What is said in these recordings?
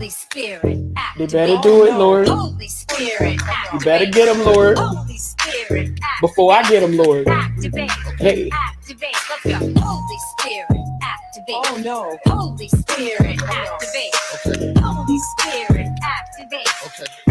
Holy Spirit, They better do it, Lord. Holy Spirit, You better get them, Lord. Holy Spirit, Before I get them, Lord. activate. Hey. Activate. Let's go. Holy Spirit, activate. Oh no. Holy Spirit, activate. Holy Spirit, activate.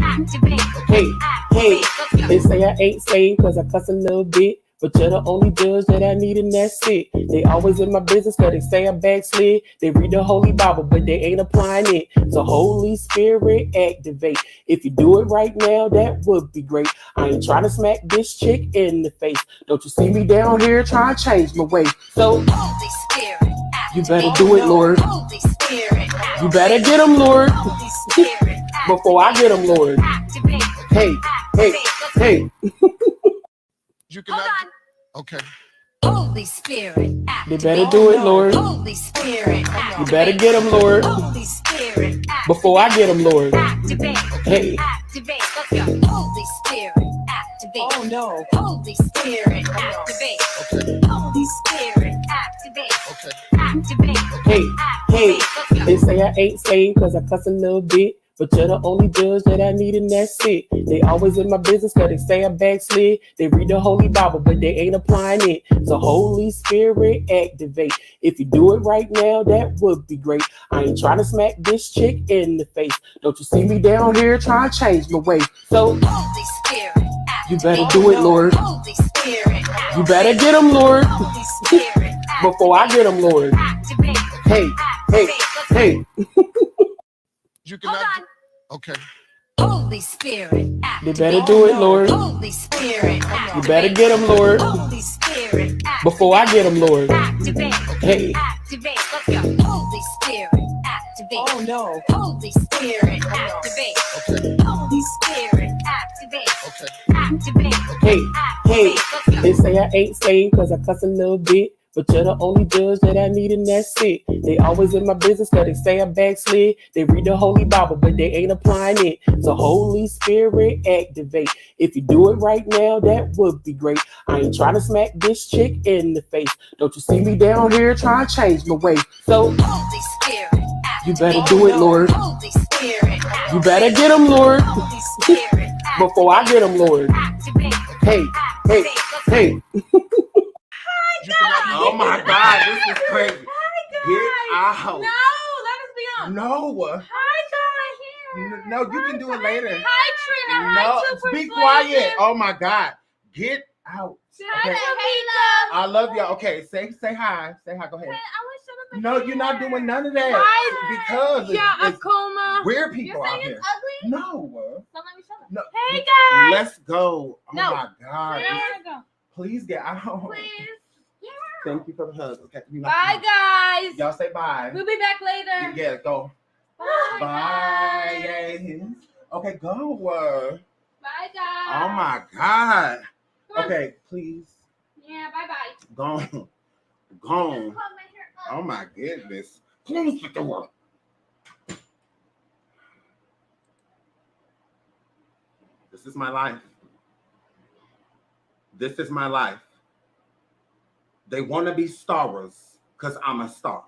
Activate. Hey, hey. Let's go. They say I ain't saved cause I cuss a little bit. But you're the only judge that I need, and that's it. They always in my business cause they say I backslid. They read the Holy Bible, but they ain't applying it. So Holy Spirit, activate. If you do it right now, that would be great. I ain't trying to smack this chick in the face. Don't you see me down here trying to change my way? So Holy Spirit, you better do it, Lord. Holy Spirit, You better get them, Lord. Holy Spirit, Before I get them, Lord. activate. Hey, hey, hey. You can Hold on. Okay. Holy Spirit, They activate. better do it, Lord. Holy Spirit, You activate. better get them, Lord. Holy Spirit, Before I get them, Lord. activate. Hey. Activate. Let's go. Holy Spirit, activate. Oh no. Holy Spirit, activate. Holy Spirit, activate. Activate. Hey, hey. Let's go. They say I ain't saved cause I cuss a little bit. But you're the only judge that I need, and that's it. They always in my business cause they say I backslid. They read the Holy Bible, but they ain't applying it. So Holy Spirit, activate. If you do it right now, that would be great. I ain't trying to smack this chick in the face. Don't you see me down here trying to change my way? So Holy Spirit, you better do it, Lord. Holy Spirit, You better get them, Lord. Holy Spirit, Before I get them, Lord. activate. Hey, hey, hey. You can Hold on. Okay. Holy Spirit, They activate. better do it, Lord. Holy Spirit, You better get them, Lord. Holy Spirit, Before I get them, Lord. activate. Hey. Activate. Let's go. Holy Spirit, activate. Oh no. Holy Spirit, activate. Holy Spirit, activate. Activate. Hey, hey. Let's go. They say I ain't saved cause I cuss a little bit. But you're the only judge that I need, and that's it. They always in my business cause they say I backslid. They read the Holy Bible, but they ain't applying it. So Holy Spirit, activate. If you do it right now, that would be great. I ain't trying to smack this chick in the face. Don't you see me down here trying to change my way? So Holy Spirit, you better do it, Lord. Holy Spirit, You better get them, Lord. Holy Spirit, Before I get them, Lord. activate. Hey, hey, hey. Oh my God, this is crazy. Get out. No, let us be on. No. Hi, Trina. No, you can do it later. Hi, Trina. No, Hi, Super be Persuasive. quiet. Oh my God. Get out. Hi, Okay. Tamika. I love y'all. Okay, say hi. Say hi. Go ahead. No, you're not doing none of that. Hi. Because Yeah, it's Akoma. weird people You're out saying here. it's ugly? No. So let me show them. No. Hey, guys. Let's go. Oh No. my God. Where wanna go? Please get out. Please. Yeah. Thank you for the hug. Okay. Bye, guys. Y'all say bye. We'll be back later. Yeah, go. Bye. Bye. Yes. Okay, go. Bye, guys. Oh my God. Come on. Okay, please. Yeah, bye-bye. Gone. Gone. Oh my goodness. Close the door. This is my life. This is my life. They want to be stars because I'm a star.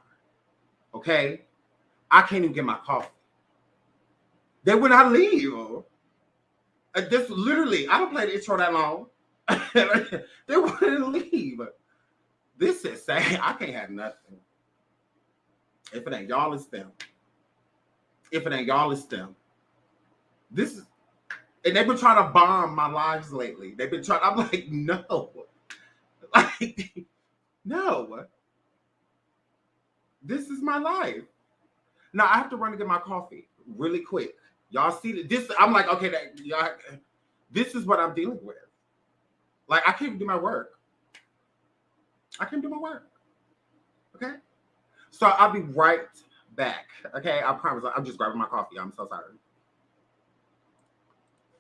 Okay? I can't even get my coffee. They would not leave. This literally, I don't play the intro that long. They wouldn't leave. This is sad. I can't have nothing. If it ain't y'all, it's them. If it ain't y'all, it's them. This is, and they've been trying to bomb my lives lately. They've been trying, I'm like, no. Like, no. This is my life. Now I have to run to get my coffee really quick. Y'all see this? I'm like, okay, y'all, this is what I'm dealing with. Like, I can't even do my work. I can't do my work. Okay? So I'll be right back. Okay? I promise. I'm just grabbing my coffee. I'm so sorry.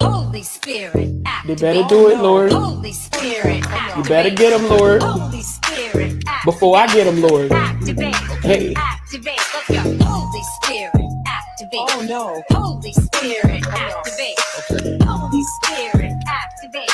Holy Spirit, They better do it, Lord. Holy Spirit, You better get them, Lord. Holy Spirit, Before I get them, Lord. activate. Hey. Activate. Let's go. Holy Spirit, activate. Oh no. Holy Spirit, activate. Holy Spirit, activate.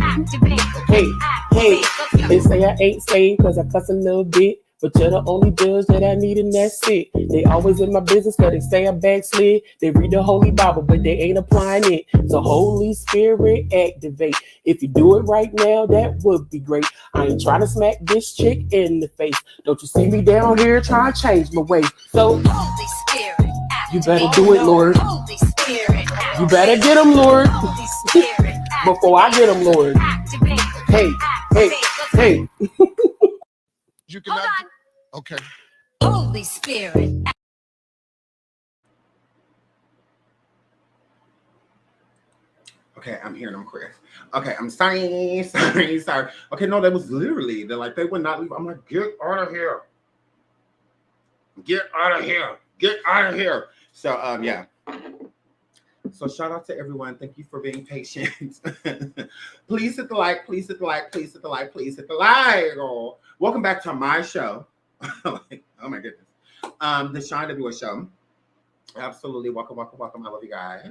Activate. Hey, hey. Let's go. They say I ain't saved cause I cuss a little bit. But you're the only judge that I need, and that's it. They always in my business cause they say I backslid. They read the Holy Bible, but they ain't applying it. So Holy Spirit, activate. If you do it right now, that would be great. I ain't trying to smack this chick in the face. Don't you see me down here trying to change my ways? So Holy Spirit, you better do it, Lord. Holy Spirit, You better get them, Lord. Holy Spirit, Before I get them, Lord. activate. Hey, hey, hey. You cannot. Hold Okay. Holy Spirit. Okay, I'm hearing them, Chris. Okay, I'm sorry. Okay, no, that was literally, they would not leave. I'm like, get out of here. Get out of here. Get out of here. So, yeah. So shout out to everyone. Thank you for being patient. Please hit the like. Please hit the like. Please hit the like. Please hit the like. Oh, welcome back to my show. Oh my goodness. The Shine Everywhere Show. Absolutely. Welcome, welcome, welcome. I love you guys.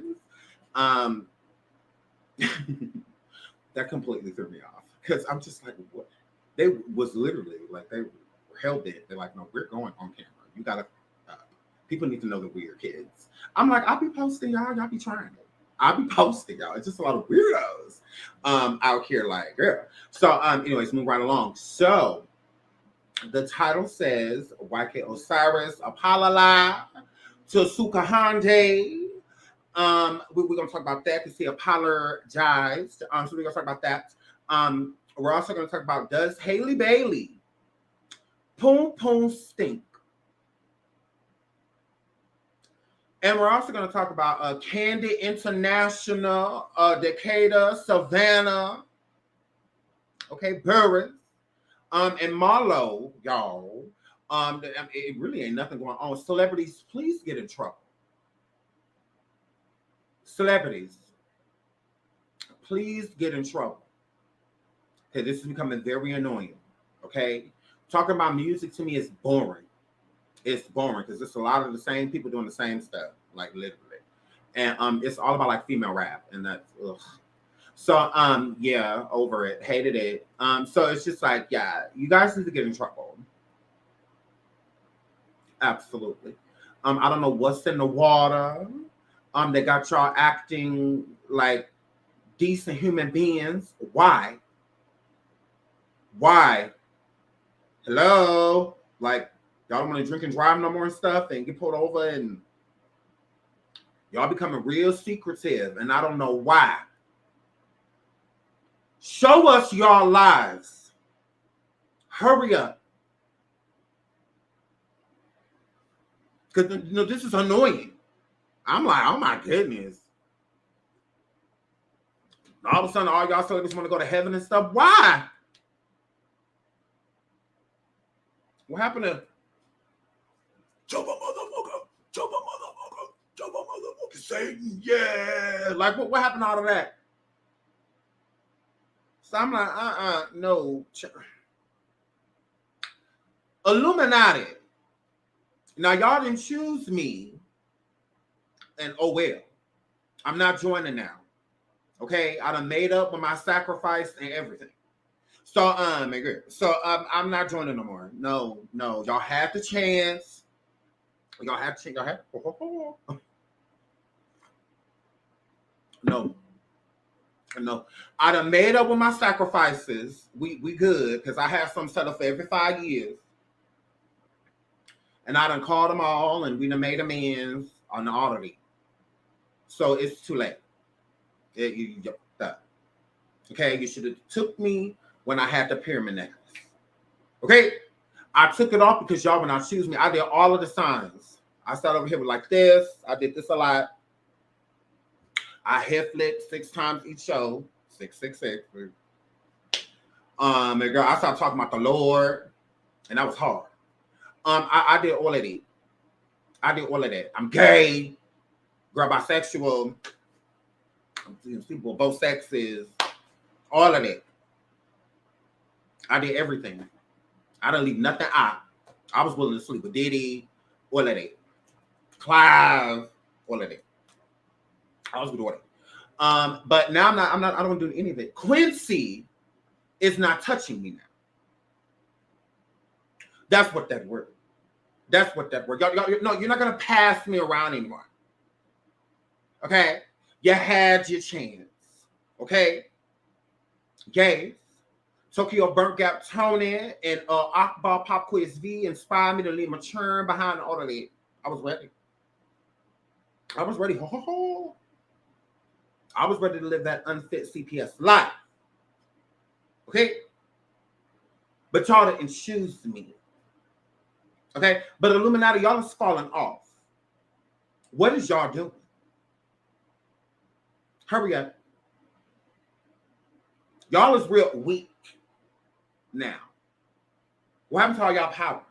That completely threw me off because I'm just like, what? They was literally like, they were hell bent. They're like, no, we're going on camera. You gotta, people need to know that we are kids. I'm like, I'll be posting y'all be trying it. I'll be posting y'all. It's just a lot of weirdos out here, like, girl. So, anyways, move right along. So, the title says, YK Osiris, Apololie to Sukihana. We're gonna talk about that because he apologized. So we're gonna talk about that. We're also gonna talk about, does Halle Bailey Poon stink? And we're also gonna talk about Kandi International, Decatur, Savannah, okay, Burris, and Marlow, y'all. It really ain't nothing going on. Celebrities, please get in trouble. Celebrities, please get in trouble. Okay, this is becoming very annoying. Okay, talking about music to me is boring. It's boring because it's a lot of the same people doing the same stuff, like literally, and it's all about like female rap, and that's ugh. So yeah, over it, hated it. So it's just like, yeah, you guys need to get in trouble. Absolutely. I don't know what's in the water. They got y'all acting like decent human beings. Why? Why? Hello? Like, y'all don't want to drink and drive no more and stuff and get pulled over, and y'all becoming real secretive, and I don't know why. Show us y'all lives. Hurry up. Because, you know, this is annoying. I'm like, oh my goodness. All of a sudden, all y'all celebrities want to go to heaven and stuff. Why? What happened to Jump a motherfucker, jump a motherfucker, jump a motherfucker, Satan, yeah. Like, what happened to all of that? So I'm like, no. Illuminati. Now, y'all didn't choose me. And oh well, I'm not joining now. Okay, I done made up with my sacrifice and everything. So I'm not joining no more. No, y'all had the chance. Y'all had to. Y'all had. No. I done made up with my sacrifices. We good because I have some set up for every 5 years, and I done called them all, and we done made amends on the audit. So it's too late. Okay, you should have took me when I had the pyramid necklace. Okay, I took it off because y'all, when I choose me, I did all of the signs. I started over here with like this. I did this a lot. I head flipped 6 times each show. 666. And girl, I started talking about the Lord, and that was hard. I did all of it. I did all of that. I'm gay. Girl, bisexual, people, both sexes, all of that. I did everything. I didn't leave nothing out. I was willing to sleep with Diddy, all of that. Clive, all of that. I was with all that. But now I don't want to do any of it. Quincy is not touching me now. That's what that word. That's what that word. Y'all, no, you're not gonna pass me around anymore. Okay, you had your chance. Okay, gays. Tokyo Burnt Gap Tony and Akbar Pop Quiz V inspired me to leave my churn behind all of that. I was ready. I was ready. Ho, ho, ho. I was ready to live that unfit CPS life. Okay? But y'all didn't choose me. Okay? But Illuminati, y'all is falling off. What is y'all doing? Hurry up. Y'all is real weak now. What happened to all y'all power?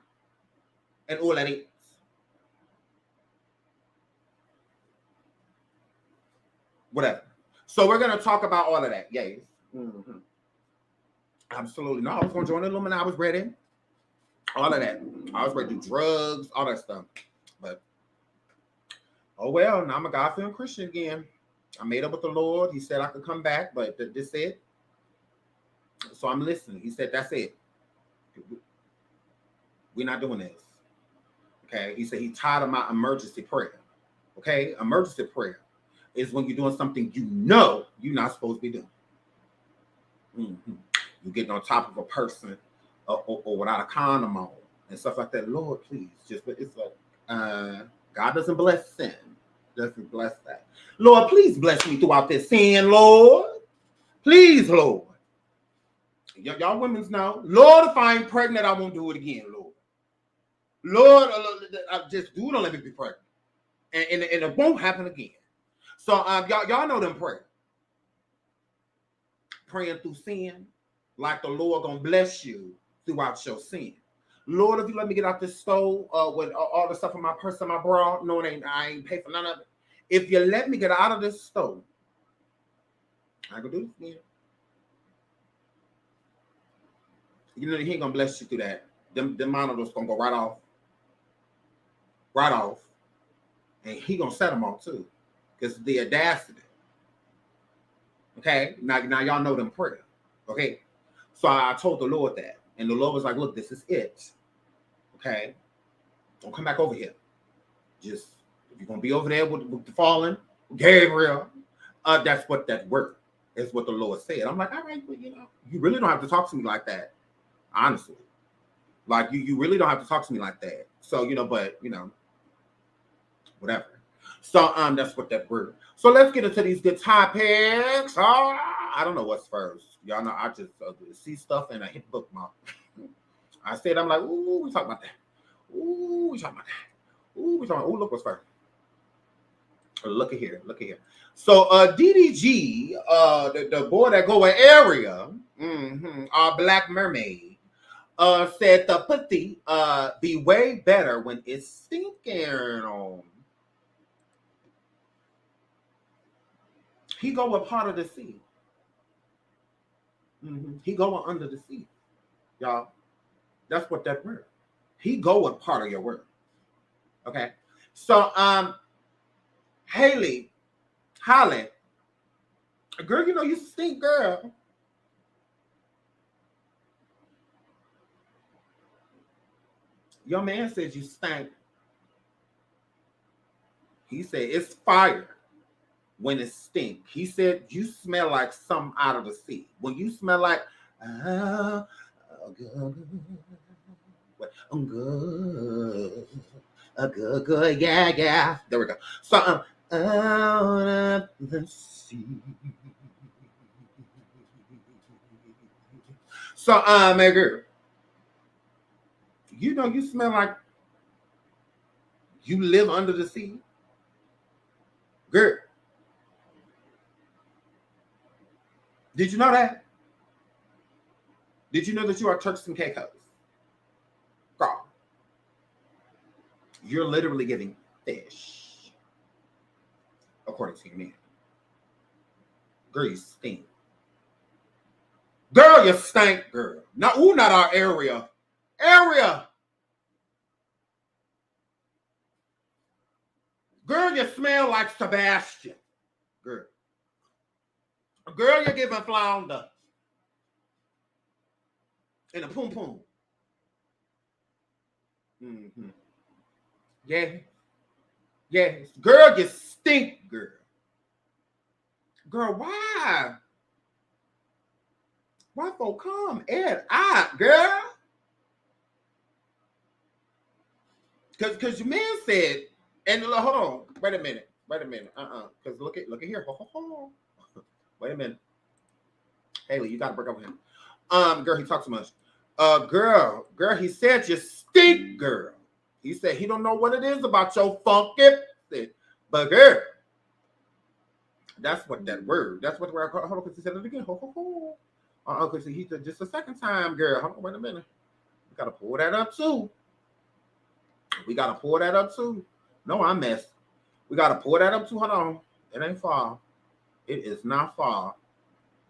And all that is? Whatever. So we're going to talk about all of that. Yes. Mm-hmm. Absolutely. No, I was going to join the Illuminati. I was ready. All of that. I was ready to do drugs, all that stuff. But, oh well, now I'm a God-fearing Christian again. I made up with the Lord. He said I could come back, but this is it. So I'm listening. He said, that's it. We're not doing this. Okay? He said he's tired of my emergency prayer. Okay? Emergency prayer is when you're doing something you know you're not supposed to be doing. Mm-hmm. You're getting on top of a person or without a condom on and stuff like that. Lord, please. Just, but it's like, God doesn't bless sin. Doesn't bless that. Lord, please bless me throughout this sin, Lord. Please, Lord. Y'all women's know. Lord, if I ain't pregnant, I won't do it again, Lord. Lord, I just do don't let me be pregnant. And it won't happen again. So y'all know them prayers. Praying through sin, like the Lord gonna bless you throughout your sin. Lord, if you let me get out this stove with all the stuff in my purse and my bra, no, I ain't pay for none of it. If you let me get out of this stove, I can do this again. You know, he ain't gonna bless you through that. Them monitors gonna go right off. Right off. And he gonna set them off too. Because the audacity. Okay? Now y'all know them prayers. Okay? So I told the Lord that. And the Lord was like, look, this is it. Okay? Don't come back over here. Just, if you're gonna be over there with the fallen, Gabriel, that's what that word is, what the Lord said. I'm like, all right, but you know, you really don't have to talk to me like that. Honestly. Like, you really don't have to talk to me like that. So, you know, but, you know, whatever. So, that's what that word. So, let's get into these good topics. I don't know what's first. Y'all know I just see stuff and I hit bookmark. I said, I'm like, ooh, we talking about that. Ooh, we talking about that. Ooh, we talking about, ooh, look what's first. Look at here. Look at here. So, DDG, the boy that go in area, our Black Mermaid, said the pussy be way better when it's stinking. He go a part of the sea. He going under the sea, y'all. That's what that word. He go a part of your word. Okay. So Halle, girl, you know you stink, girl. Your man says you stink. He said it's fire when it stink. He said you smell like something out of the sea. When you smell like, good, yeah. There we go. So out of the sea. So my girl, you know you smell like you live under the sea, girl. Did you know that? Did you know that you are Turks and Caicos? Girl, you're literally getting fish, according to your man. Girl, you stink. Girl, you stink, girl. Not our area. Girl, you smell like Sebastian. Girl, you're giving flounder. And a poom. Mm-hmm. Yeah. Yes. Girl, you stink, girl. Girl, why? Why folk come? Ed, girl. Cause your man said, and look, hold on, wait a minute. Cause look at here. Wait a minute. Haley, you gotta break up with him. Girl, he talks too much. Girl, he said you stink, girl. He said he don't know what it is about your funky, but girl, that's what that word. That's what the word. Hold on, cause he said it again. Cause he said just a second time, girl. Hold on, wait a minute. We gotta pull that up too. No, I messed. We gotta pull that up too. Hold on. It ain't far. It is not far.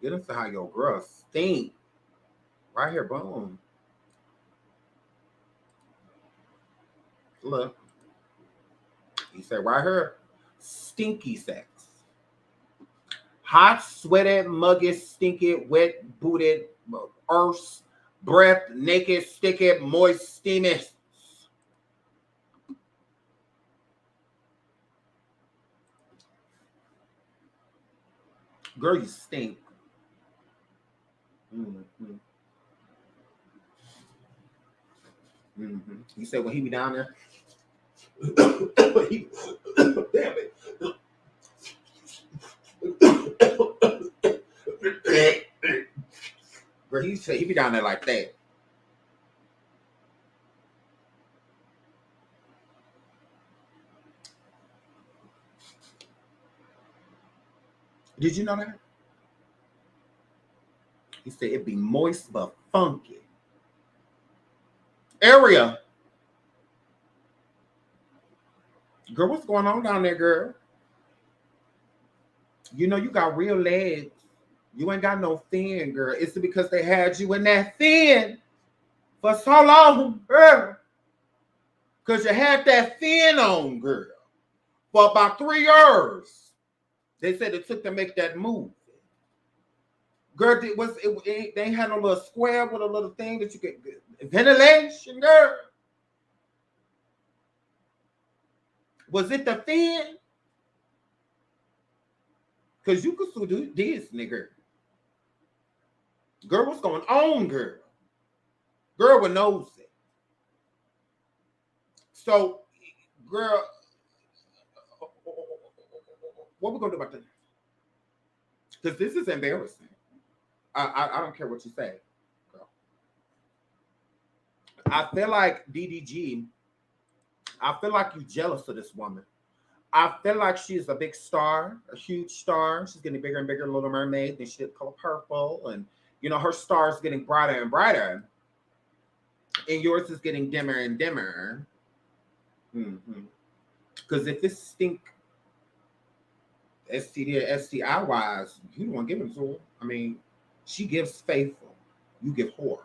Get into how your girl stink. Right here, boom. Look. He said right here, stinky sex. Hot, sweated, muggy, stinky, wet, booted, earth, breath, naked, sticky, moist, steamy. Girl, you stink. Mm-hmm. Mm-hmm. He said when he be down there, damn it. Girl, he said he be down there like that. Did you know that? He said it'd be moist but funky. Area. Girl, what's going on down there, girl? You know you got real legs. You ain't got no fin, girl. It's because they had you in that fin for so long, girl. Because you had that fin on, girl, for about 3 years. They said it took to make that move. Girl, they ain't had no little square with a little thing that you could ventilation, girl. Was it the fin? Because you could still do this, nigga. Girl, what's going on, girl? Girl with knows it. So, girl, what we gonna do about this? Because this is embarrassing. I don't care what you say, girl. I feel like DDG. I feel like you're jealous of this woman. I feel like she's a big star, a huge star. She's getting bigger and bigger, Little Mermaid. Then she did Color Purple, and you know her star is getting brighter and brighter, and yours is getting dimmer and dimmer. Because if it's stink, STD or STI wise, you don't want to give them to her. I mean, she gives faithful, you give whore.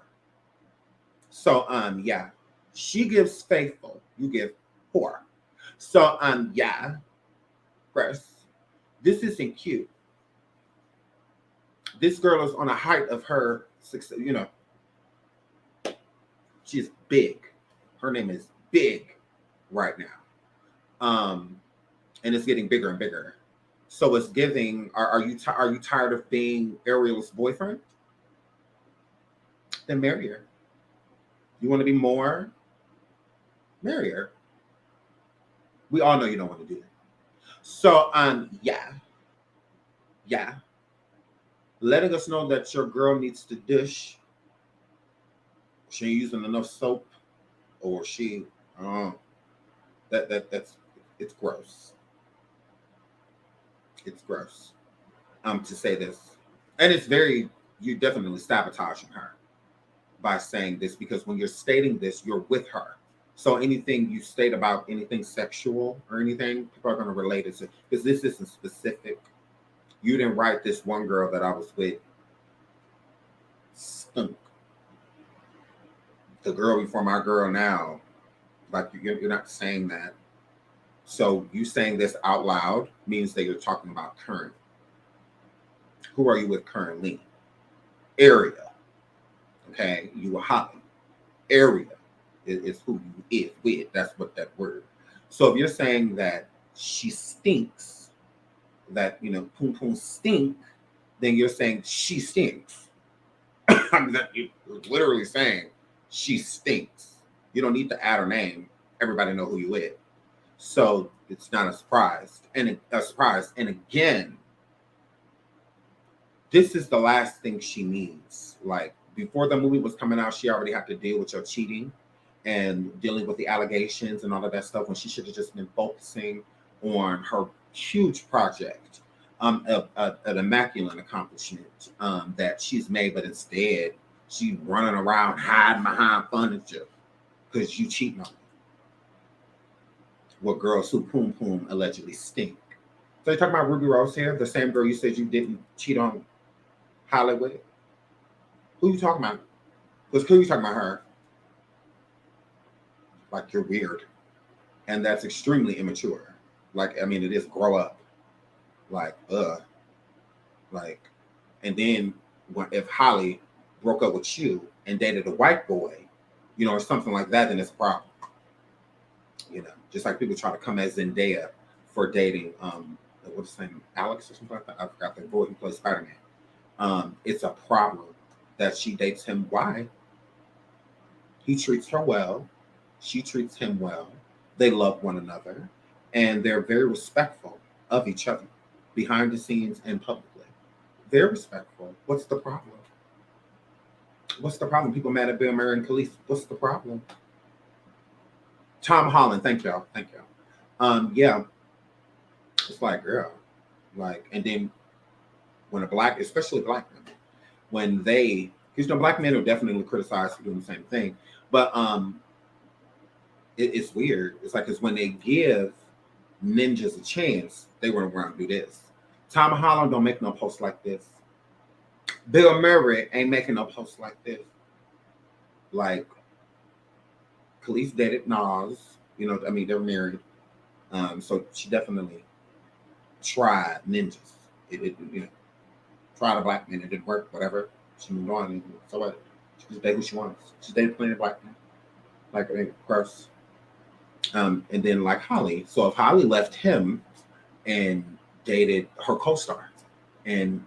So yeah, she gives faithful, you give whore. So yeah, Chris, this isn't cute. This girl is on a height of her success. You know, she's big. Her name is Big right now, and it's getting bigger and bigger. So it's giving. Are you tired of being Ariel's boyfriend? Then marry her. You want to be more? Marry her. We all know you don't want to do that. So yeah, letting us know that your girl needs to dish. She ain't using enough soap, or she that's it's gross. It's gross. To say this, and it's very, you're definitely sabotaging her by saying this, because when you're stating this, you're with her. So anything you state about anything sexual or anything, people are going to relate it to, because this isn't specific. You didn't write this one girl that I was with stunk. The girl before my girl now, like you're not saying that. So you saying this out loud means that you're talking about current. Who are you with currently? Area. Okay, you were Holly. Area. It's who you is with. That's what that word. So if you're saying that she stinks, that Poon Poon stink, then you're saying she stinks. I mean, that you're literally saying she stinks. You don't need to add her name. Everybody know who you with. So it's not a surprise. And again, this is the last thing she needs. Like before the movie was coming out, she already had to deal with your cheating and dealing with the allegations and all of that stuff when she should have just been focusing on her huge project, an immaculate accomplishment that she's made, but instead she's running around hiding behind furniture because you cheating on me. What girls who Poon Poon allegedly stink. So you talking about Ruby Rose here, the same girl you said you didn't cheat on Hollywood? Who you talking about? Because who you talking about her? Like you're weird. And that's extremely immature. Like, I mean, it is grow up. Like, and then if Holly broke up with you and dated a white boy, or something like that, then it's a problem. Just like people try to come as Zendaya for dating, what's his name, Alex or something like that. I forgot the boy who plays Spider-Man. It's a problem that she dates him. Why? He treats her well. She treats him well. They love one another. And they're very respectful of each other behind the scenes and publicly. Very respectful. What's the problem? What's the problem? People mad at Bill Murray and Khaleesi. What's the problem? Tom Holland, thank y'all. Yeah. It's like, girl. Like, and then when especially black men, when they, because black men are definitely criticized for doing the same thing, but it's weird. It's like, because when they give ninjas a chance, they run around and do this. Tom Holland don't make no posts like this. Bill Murray ain't making no posts like this. Like, Khaleesi dated Nas. I mean, they're married. So she definitely tried ninjas. Tried a black man. It didn't work. Whatever. She moved on. And so what? She just dated who she wants. She's dated plenty of black men. Like, I mean, gross. And then like Holly. So if Holly left him and dated her co-star and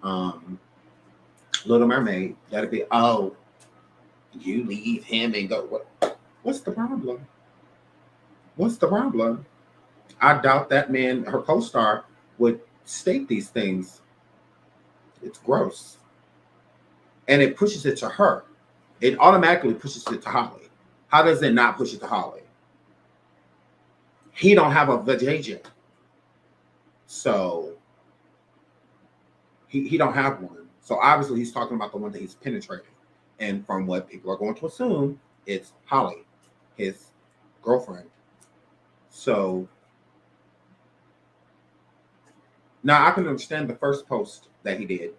Little Mermaid, that'd be, oh, you leave him and go. What's the problem? What's the problem? I doubt that man, her co-star, would state these things. It's gross. And it pushes it to her. It automatically pushes it to Holly. How does it not push it to Holly? He don't have a vajayjay. So he don't have one. So obviously he's talking about the one that he's penetrating. And from what people are going to assume, it's Holly, his girlfriend. So now I can understand the first post that he did,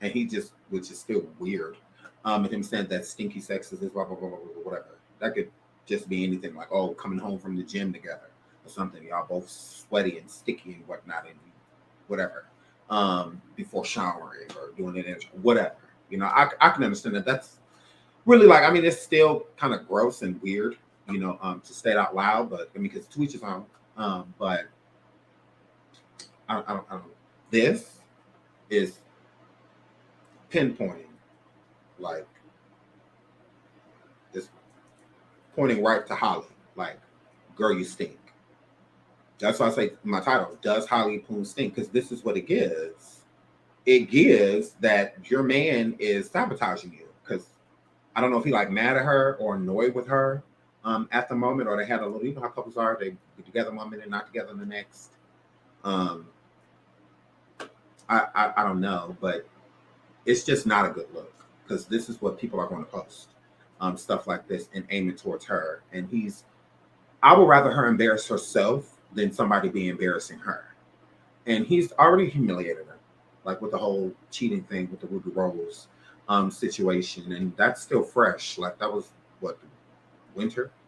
and he just, which is still weird, and him saying that stinky sex is blah, blah, blah, blah, blah, whatever. That could just be anything, like, oh, coming home from the gym together or something. Y'all both sweaty and sticky and whatnot and whatever, before showering or doing it, whatever. I can understand that. That's really, like, I mean, it's still kind of gross and weird, to say it out loud, but I mean, because to each his own. But I don't. This is pinpointing, like, this pointing right to Holly, like, girl, you stink. That's why I say my title, Does Holly Poon Stink? Because this is what it gives. It gives that your man is sabotaging you. Because I don't know if he like mad at her or annoyed with her at the moment, or they had a little, how couples are, they be together one minute, not together the next. I don't know, but it's just not a good look, because this is what people are going to post, stuff like this and aim it towards her. And I would rather her embarrass herself than somebody be embarrassing her. And he's already humiliated her, like with the whole cheating thing with the Ruby Rose situation, and that's still fresh. Like, that was what,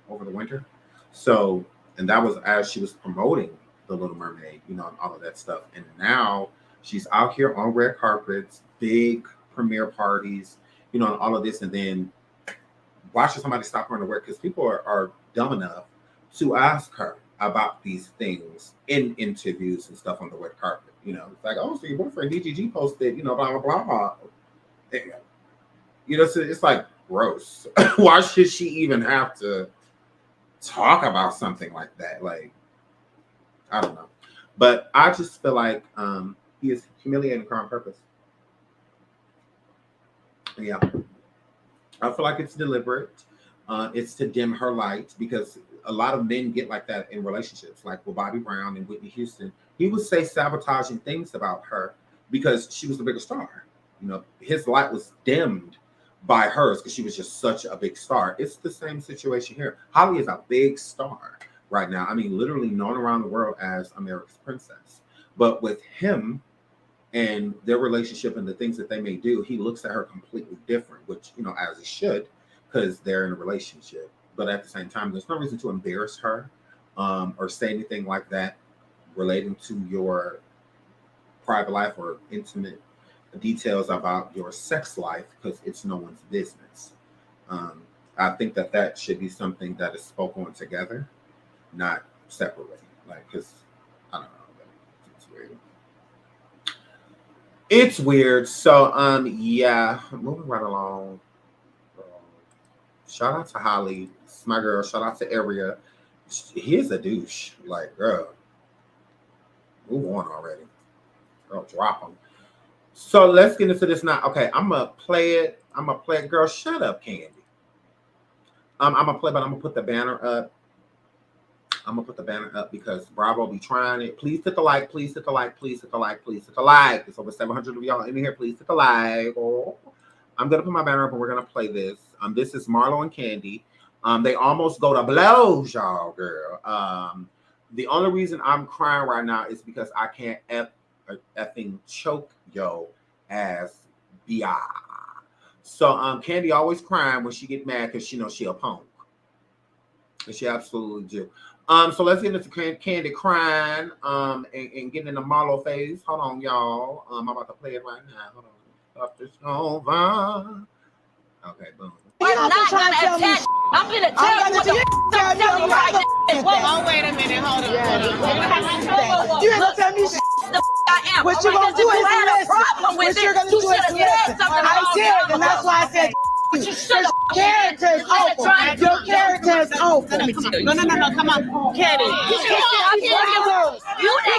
over the winter. So, and that was as she was promoting The Little Mermaid, and all of that stuff. And now she's out here on red carpets, big premiere parties, and all of this. And then why should somebody stop her in the work? Because people are dumb enough to ask her about these things in interviews and stuff on the red carpet. You know, it's like, oh, so your boyfriend DDG posted, you know, blah, blah, blah, blah. You know, so it's like gross. Why should she even have to talk about something like that? Like, I don't know. But I just feel like he is humiliating her on purpose. Yeah. I feel like it's deliberate. It's to dim her light, because a lot of men get like that in relationships, like with Bobby Brown and Whitney Houston. He would say sabotaging things about her because she was the bigger star. You know, his light was dimmed by hers because she was just such a big star. It's the same situation here. Halle is a big star right now. I mean, literally known around the world as America's princess. But with him and their relationship and the things that they may do, he looks at her completely different, which, you know, as he should, because they're in a relationship. But at the same time, there's no reason to embarrass her or say anything like that relating to your private life or intimate details about your sex life, because it's no one's business. I think that should be something that is spoken on together, not separately. Like, because I don't know, it's weird. It's weird. So yeah, moving right along. Shout out to Halle, it's my girl. Shout out to Area. He's a douche. Like, girl, move on already. Girl, drop him. So let's get into this now. Okay, I'm gonna play it. Girl, shut up, Kandi. I'm gonna play, but I'm gonna put the banner up. Because Bravo be trying it. Please hit the like. Please hit the like. Please hit the like. Please hit the like. There's over 700 of y'all in here. Please hit the like. Oh. I'm gonna put my banner up and we're gonna play this. This is Marlow and Kandi. They almost go to blows, y'all, girl. The only reason I'm crying right now is because I can't effing choke yo as bi. So Kandi always crying when she get mad because she knows she a punk. And she absolutely do. So let's get into Kandi crying and getting in the Marlow phase. Hold on, y'all. I'm about to play it right now. Hold on. Up this over. Okay, boom. I'm not gonna attach. I'm gonna tell you what the I'm telling you right now. Oh, wait a minute, hold on. You ain't gonna tell me I am. What you gonna do if is you had a listen. problem with What you're it, gonna you do should is have listen. said something. I did, and that's why I said But you should have. character is awful. Your character is awful. No, come on. Kenny. You didn't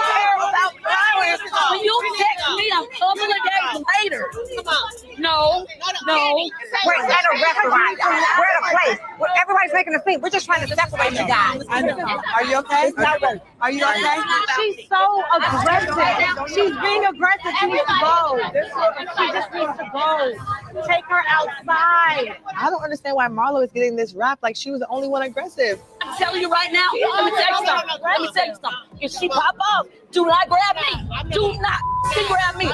care about flowers when you text me a couple of days later. No. We're at a restaurant. We're at a place where everybody's making a scene. We're just trying to separate you guys. I know. Are you okay? Are you okay? She's so aggressive. She's being aggressive. She needs to go. She just needs to go. Take her outside. I don't understand why Marlo is getting this rap like she was the only one aggressive. I'm telling you right now. Let me tell you something. If she pop off, do not grab me. Do not grab me.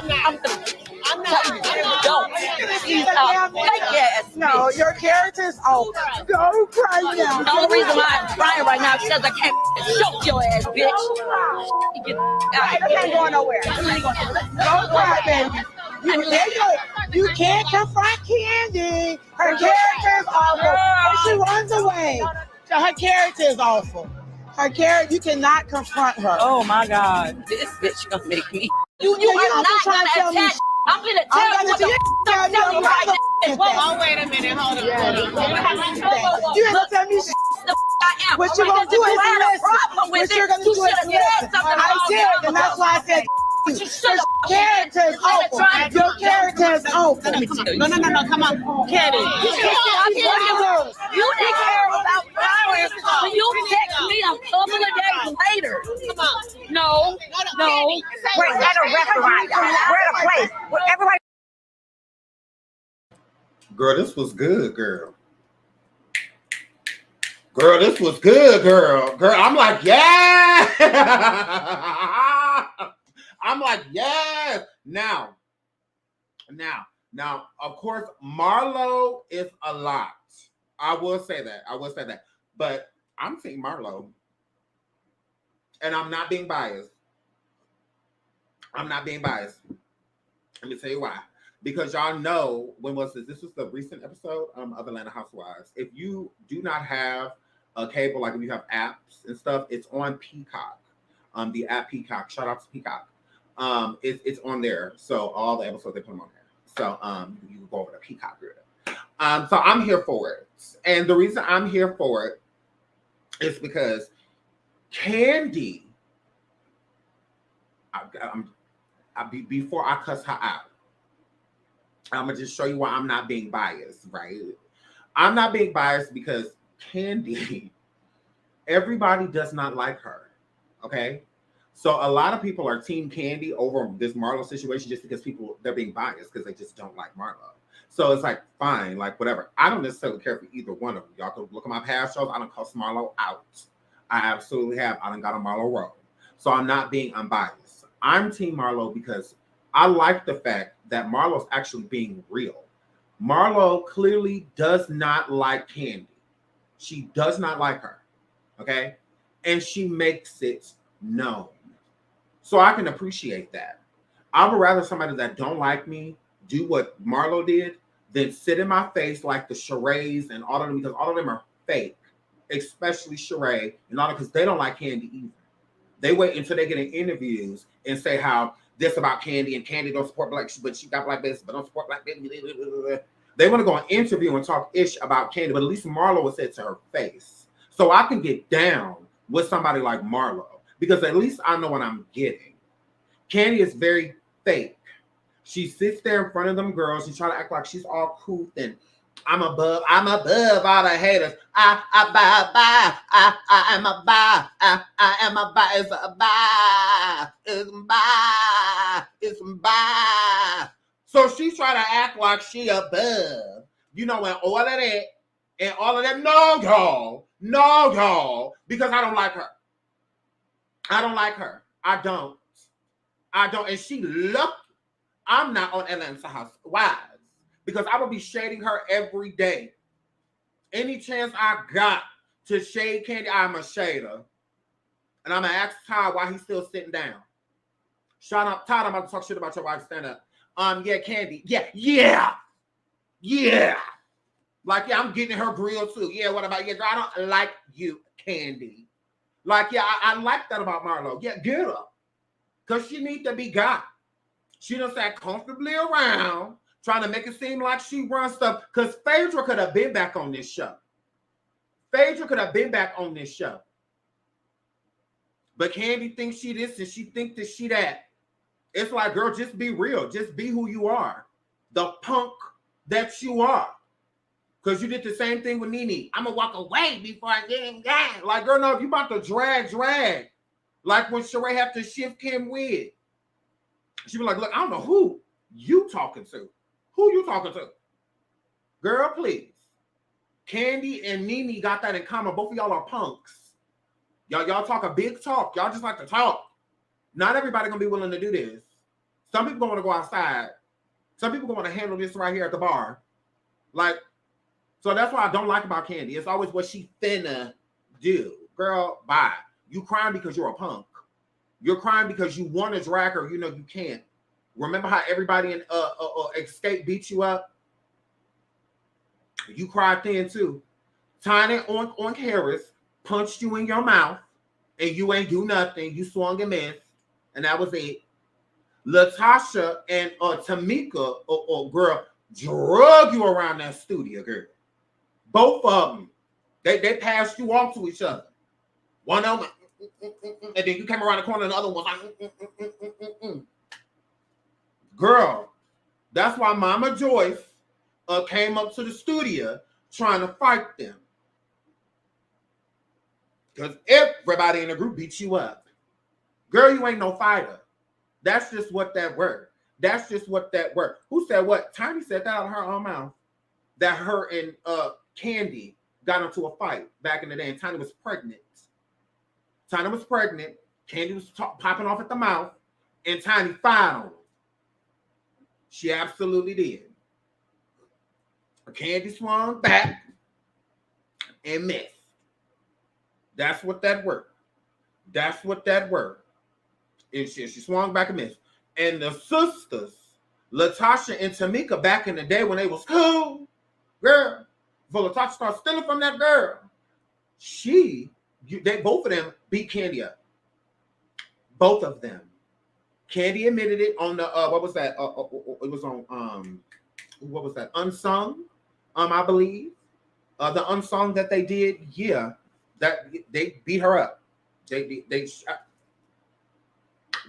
I'm telling you, don't. She's fake ass. No, your character is awful. Go cry now. The only reason why I'm crying right now is because I can't choke your ass, bitch. Get out. I ain't going nowhere. Don't cry, baby. You can't confront Kandi. Her character is awful. And she runs away. So her character is awful. Her character, you cannot confront her. Oh my God. This bitch gonna make me. You are don't not try gonna to tell me attach. I'm gonna tell you what the I'm telling you right now. Oh, wait a minute, hold on. You ain't gonna tell me I am. what you gonna do is listen. What you're gonna do is listen. I did, and that's why I said your character is awful. Your character is awful. No, come on. Kenny. You didn't care about flowers when you text me a couple of days later. No. We're at a restaurant. We're at a place where everybody. Girl, this was good, girl. Girl, this was good, girl. Girl, I'm like, yeah. I'm like, yes. Now, of course, Marlow is a lot. I will say that. But I'm saying Marlow. And I'm not being biased. Let me tell you why. because y'all know, when was this? This was the recent episode of Atlanta Housewives. If you do not have a cable, like if you have apps and stuff, it's on Peacock. The app Peacock. Shout out to Peacock. It's on there. So all the episodes they put them on there. So you can go over to Peacock. So I'm here for it, and the reason I'm here for it is because Kandi. Before I cuss her out, I'm gonna just show you why I'm not being biased. Right? I'm not being biased because Kandi. Everybody does not like her. Okay. So a lot of people are Team Kandi over this Marlow situation just because they're being biased because they just don't like Marlow. So it's like, fine, like whatever. I don't necessarily care for either one of them. Y'all can look at my past shows. I don't cuss Marlow out. I absolutely have. I done got a Marlow roll. So I'm not being unbiased. I'm Team Marlow because I like the fact that Marlow's actually being real. Marlow clearly does not like Kandi. She does not like her. Okay? And she makes it known. So I can appreciate that. I would rather somebody that don't like me do what Marlow did than sit in my face like the Sherees and all of them, because all of them are fake, especially Sheree and all, because they don't like Kandi either. They wait until they get in interviews and say how this about Kandi and Kandi don't support black, but she got black business, but don't support black business. They want to go on interview and talk ish about Kandi, but at least Marlow was said to her face. So I can get down with somebody like Marlow because at least I know what I'm getting. Kandi is very fake. She sits there in front of them girls. She try to act like she's all cool and I'm above all the haters. I am a buy. I am a buy. It's a buy. It's buy. So she's trying to act like she above. You know, and all of that. No, y'all. Because I don't like her. I don't. And she lucky I'm not on Atlanta Housewives because I will be shading her every day. Any chance I got to shade Kandi, I'm a shader. And I'm going to ask Todd why he's still sitting down. Shout out, Todd, I'm about to talk shit about your wife. Stand up. Yeah, Kandi. Yeah. Like, yeah, I'm getting her grill too. Yeah, what about you? I don't like you, Kandi. Like, yeah, I like that about Marlow. Yeah, get her. Because she needs to be got. She done sat comfortably around trying to make it seem like she runs stuff. Because Phaedra could have been back on this show. But Kandi thinks she this and she thinks that she that. It's like, girl, just be real. Just be who you are. The punk that you are. Because you did the same thing with Nene. I'm going to walk away before I get in gang. Like, girl, no, if you about to drag. Like when Sheree have to shift Kim with. She be like, look, I don't know who you talking to. Girl, please. Kandi and Nene got that in common. Both of y'all are punks. Y'all talk a big talk. Y'all just like to talk. Not everybody gonna be willing to do this. Some people gonna want to go outside. Some people gonna want to handle this right here at the bar. Like, so that's what I don't like about Kandi. It's always what she finna do. Girl, bye. You crying because you're a punk. You're crying because you want to drag her. You know you can't. Remember how everybody in Escape beat you up? You cried then too. Tiny on Harris punched you in your mouth and you ain't do nothing. You swung and missed. And that was it. Latasha and Tamika, girl, drug you around that studio, girl. Both of them. They passed you off to each other. One of them, and then you came around the corner and the other one was like, Girl, that's why Mama Joyce came up to the studio trying to fight them. Because everybody in the group beat you up. Girl, you ain't no fighter. That's just what that word. Who said what? Tiny said that out of her own mouth. That her and Kandi got into a fight back in the day, and Tiny was pregnant. Kandi was popping off at the mouth, and Tiny fired on her. She absolutely did. Kandi swung back and missed. That's what that word. And she swung back and missed. And the sisters Latasha and Tamika back in the day when they was cool, girl. Before Latasha started stealing from that girl, they both of them beat Kandi up. Both of them. Kandi admitted it on the what was that? It was on what was that? Unsung, I believe. The unsung that they did, yeah, that they beat her up. They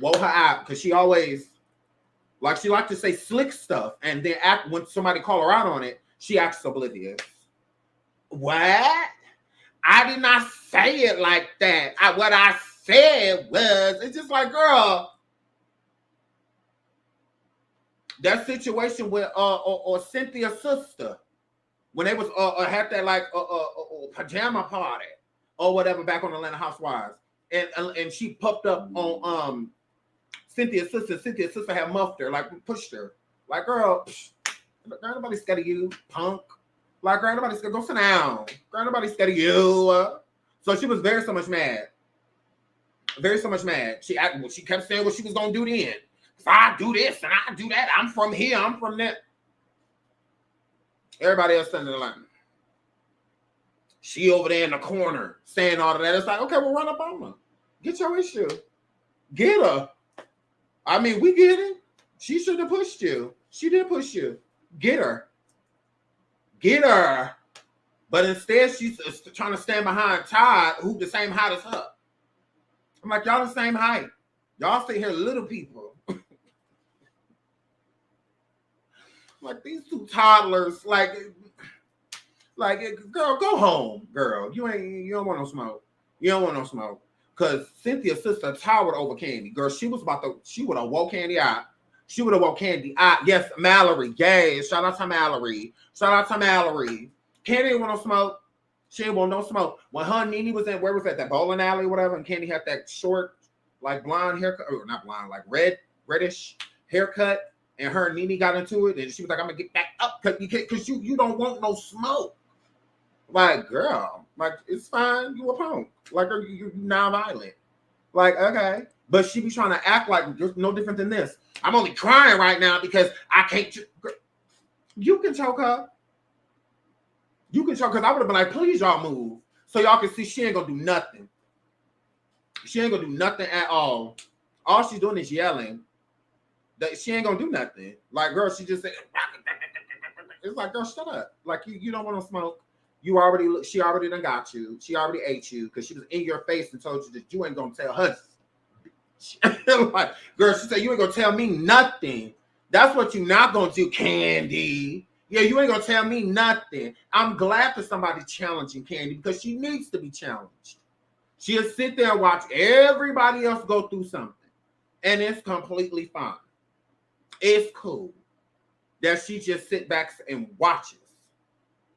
woe her out because she always she liked to say slick stuff and then act when somebody call her out on it. She acts oblivious. What? I did not say it like that. What I said was, it's just like, girl, that situation with or Cynthia's sister when they was had that like pajama party or whatever back on Atlanta Housewives, and she popped up on Cynthia's sister. Cynthia's sister had muffed her, like pushed her, like, girl, nobody's scared of you, punk. Like, girl, nobody's scared. Go sit down. Girl, nobody's scared of you. So she was very so much mad. Very so much mad. She kept saying what she was gonna do then. So I do this and I do that. I'm from here. I'm from that. Everybody else standing in line. She over there in the corner saying all of that. It's like, okay, well, run up on her. Get your issue. Get her. I mean, we get it. She should have pushed you. She did push you. Get her. Get her. But instead, she's trying to stand behind Todd, who the same height as her. I'm like, y'all the same height. Y'all sit here little people. Like these two toddlers, like, girl, go home, girl. You don't want no smoke. You don't want no smoke. Cause Cynthia's sister towered over Kandi. Girl, she would have woke Kandi out. She would have woke Kandi out. Yes, Mallory. Yay. Shout out to Mallory. Shout out to Mallory. Kandi didn't want no smoke. She didn't want no smoke. When her and Nene was in, where was that bowling alley or whatever, and Kandi had that short, like blonde haircut, or not blonde, like reddish haircut, and her and Nene got into it, and she was like, I'm gonna get back up because you don't want no smoke. Like, girl, like, it's fine, you a punk. Like, you non-violent. Like, okay. But she be trying to act like no different than this. I'm only crying right now because I can't. You can choke her. You can choke, because I would have been like, please, y'all move. So y'all can see she ain't gonna do nothing. She ain't gonna do nothing at all. All she's doing is yelling. That she ain't gonna do nothing. Like, girl, she just said, it's like, girl, shut up. Like, you don't want to smoke. She already done got you. She already ate you because she was in your face and told you that you ain't gonna tell her. Like, girl, she said, you ain't gonna tell me nothing. That's what you not gonna do, Kandi. Yeah, you ain't gonna tell me nothing. I'm glad that somebody challenging Kandi because she needs to be challenged. She'll sit there and watch everybody else go through something, and it's completely fine. It's cool that she just sit back and watches.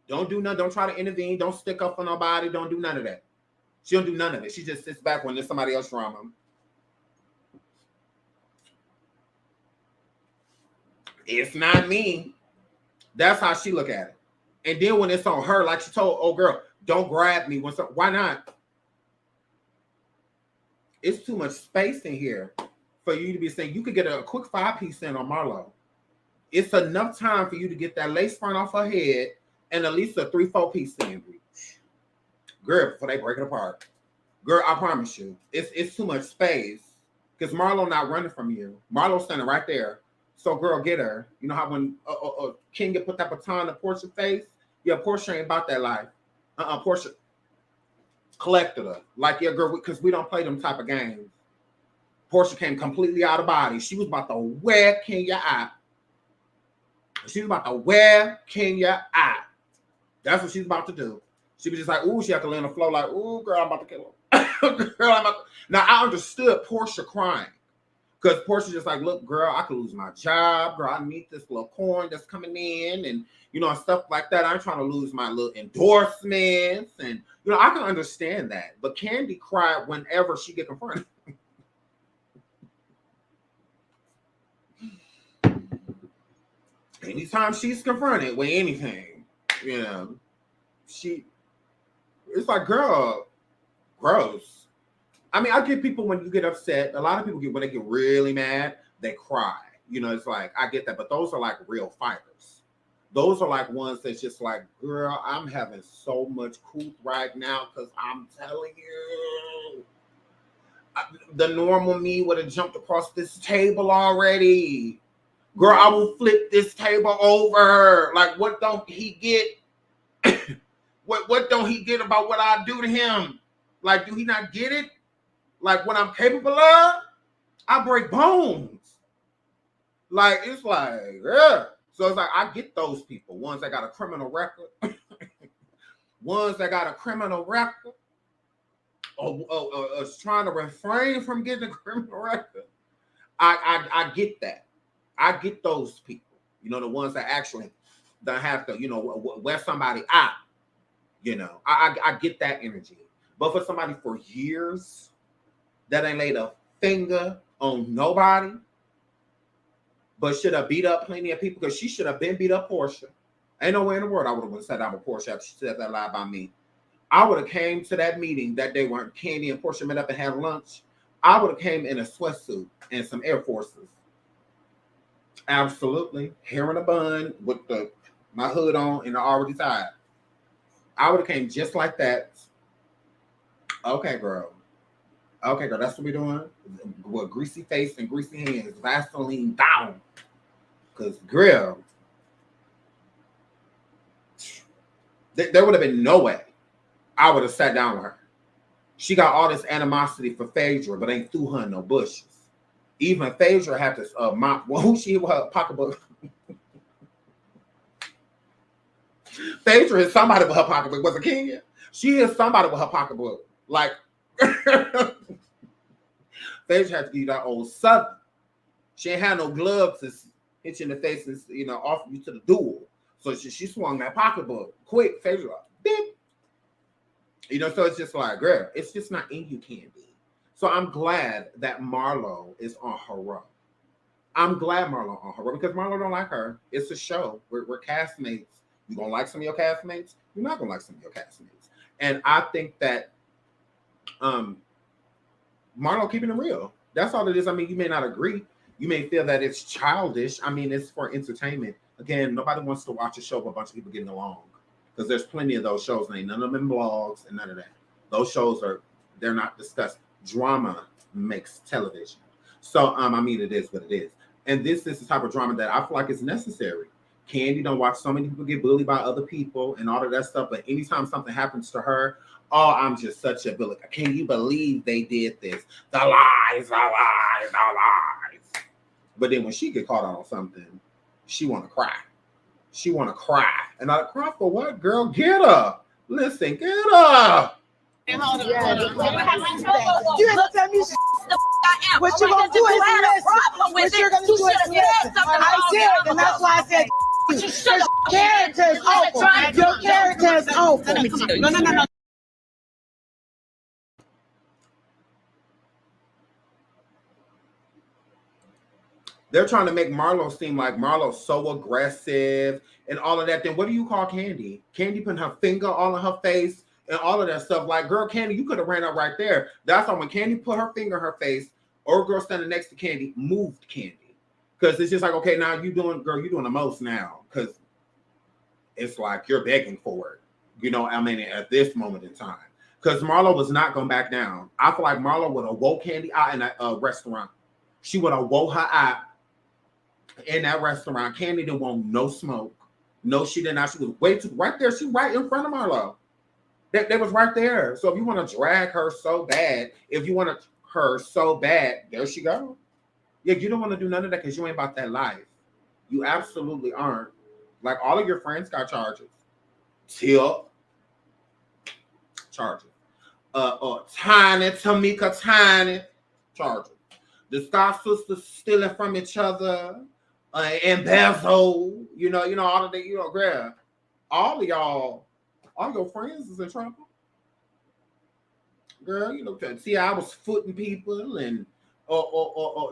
Don't do nothing. Don't try to intervene. Don't stick up for nobody. Don't do none of that. She don't do none of it. She just sits back when there's somebody else drama. It's not me. That's how she look at it. And then when it's on her, like she told, oh girl, don't grab me. Why not? It's too much space in here for you to be saying you could get a quick 5-piece in on Marlow. It's enough time for you to get that lace front off her head and at least a 3-4 piece in. Girl, before they break it apart. Girl, I promise you, it's too much space. Because Marlow not running from you. Marlow's standing right there. So, girl, get her. You know how when Kenya put that baton in Portia's face? Yeah, Portia ain't about that life. Portia collected her. Like, yeah, girl, because we don't play them type of games. Portia came completely out of body. She was about to wear Kenya out. She was about to wear Kenya out. That's what she's about to do. She was just like, ooh, she had to lay on the floor like, ooh, girl, I'm about to kill her. Now, I understood Portia crying. Because Portia just like, look, girl, I could lose my job. Girl, I need this little coin that's coming in and, you know, stuff like that. I'm trying to lose my little endorsements. And, you know, I can understand that. But Kandi cried whenever she get confronted. Anytime she's confronted with anything, you know, it's like, girl, gross. I mean, I get people when you get upset. A lot of people when they get really mad, they cry. You know, it's like, I get that, but those are like real fighters. Those are like ones that's just like, girl, I'm having so much couth right now because I'm telling you, the normal me would have jumped across this table already. Girl, I will flip this table over. Like, what don't he get? what don't he get about what I do to him? Like, do he not get it? Like, what I'm capable of? I break bones. Like, it's like, yeah. So it's like, I get those people. Ones that got a criminal record. Ones that got a criminal record. Or trying to refrain from getting a criminal record. I get that. I get those people. You know, the ones that actually don't have to, you know, wear somebody out. You know, I get that energy. But for somebody for years that ain't laid a finger on nobody, but should have beat up plenty of people, because she should have been beat up Portia. Ain't no way in the world I would have said I'm a Portia after she said that lie about me. I would have came to that meeting that day when Kandi and Portia met up and had lunch. I would have came in a sweatsuit and some Air Forces. Absolutely. Hair in a bun with my hood on and already tied. I would have came just like that. Okay, girl. Okay, girl, that's what we're doing. With greasy face and greasy hands, Vaseline down. Because, girl, there would have been no way I would have sat down with her. She got all this animosity for Phaedra, but ain't threw her in no bushes. Even Phaedra had to mop. Well, who she with her pocketbook? Phaedra is somebody with her pocketbook. Was it Kenya? She is somebody with her pocketbook. Like, Phaedra had to give you that old Southern. She ain't had no gloves to hit you in the face and, you know, offer you to the duel. So she swung that pocketbook quick. Phaedra, beep. You know, so it's just like, girl, it's just not in you, Kandi. So I'm glad that Marlow is on her row. I'm glad Marlow on her row because Marlow don't like her. It's a show. We're castmates. You gonna like some of your castmates? You're not gonna like some of your castmates. And I think that Marlow keeping it real. That's all it is. I mean, you may not agree. You may feel that it's childish. I mean, it's for entertainment. Again, nobody wants to watch a show with a bunch of people getting along. Because there's plenty of those shows, and ain't none of them in blogs and none of that. Those shows they're not discussed. Drama makes television. So, I mean, it is what it is. And this is the type of drama that I feel like is necessary. Kandi don't watch so many people get bullied by other people and all of that stuff. But anytime something happens to her, oh, I'm just such a bully. Can you believe they did this? The lies, the lies, the lies. But then when she get caught on something, she want to cry. She want to cry. And I cry for what, girl? Get her. Listen, get her. You ain't gonna tell me what you gonna do is listen. What you're gonna do is listen. I did, and that's why I said your character is open. Your character is open. No. They're trying to make Marlow seem like Marlow's so aggressive and all of that. Then what do you call Kandi? Kandi putting her finger all in her face and all of that stuff. Like, girl, Kandi, you could have ran up right there. That's why when Kandi put her finger in her face, or girl standing next to Kandi moved Kandi. Because it's just like, okay, now you're doing the most now. Because it's like you're begging for it. You know, I mean, at this moment in time. Because Marlow was not going back down. I feel like Marlow would have woke Kandi out in a restaurant. She would have woke her out in that restaurant. Kandi didn't want no smoke. No, she did not. She was right there. She right in front of Marlow. They was right there. So if you want to drag her so bad, there she go. Yeah, you don't want to do none of that because you ain't about that life. You absolutely aren't. Like, all of your friends got charges. Charges. Tiny, Tamika, Tiny, charges. The Scott sisters stealing from each other, embezzle, you know, all of that, girl. All your friends is in trouble. Girl, I was footing people and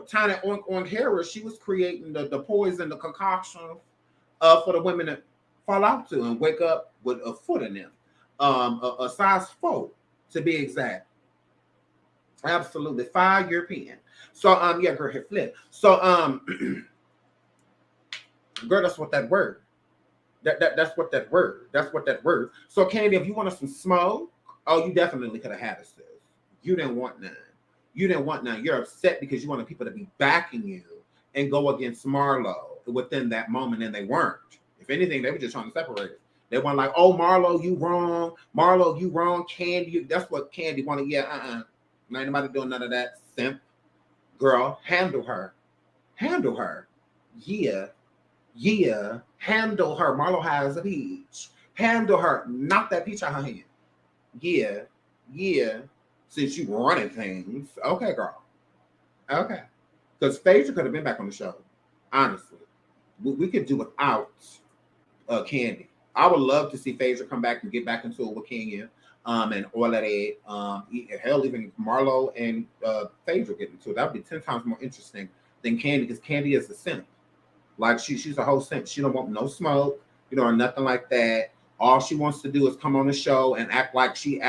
Tiny on Harris, she was creating the poison, the concoction for the women to fall out to and wake up with a foot in them. A size 4 to be exact. Absolutely. 5 European. So, yeah, girl, hit flip. So, Girl, that's what that word. That's what that word. That's what that word. So, Kandi, if you wanted some smoke, oh, you definitely could have had us. You didn't want none. You didn't want none. You're upset because you wanted people to be backing you and go against Marlow within that moment, and they weren't. If anything, they were just trying to separate it. They weren't like, oh, Marlow, you wrong. Marlow, you wrong. Kandi, that's what Kandi wanted. Yeah, Not anybody doing none of that. Simp. Girl, handle her. Handle her. Yeah. Handle her. Marlow has a peach. Handle her. Knock that peach out her hand. Yeah. Since you running things. Okay, girl. Okay. Because Phaedra could have been back on the show. Honestly. We could do without Kandi. I would love to see Phaedra come back and get back into it with Kenya. And all of that. Hell, even Marlow and Phaedra get into it. That would be 10 times more interesting than Kandi, because Kandi is a simp. Like she's a whole simp. She don't want no smoke, or nothing like that. All she wants to do is come on the show and act like she,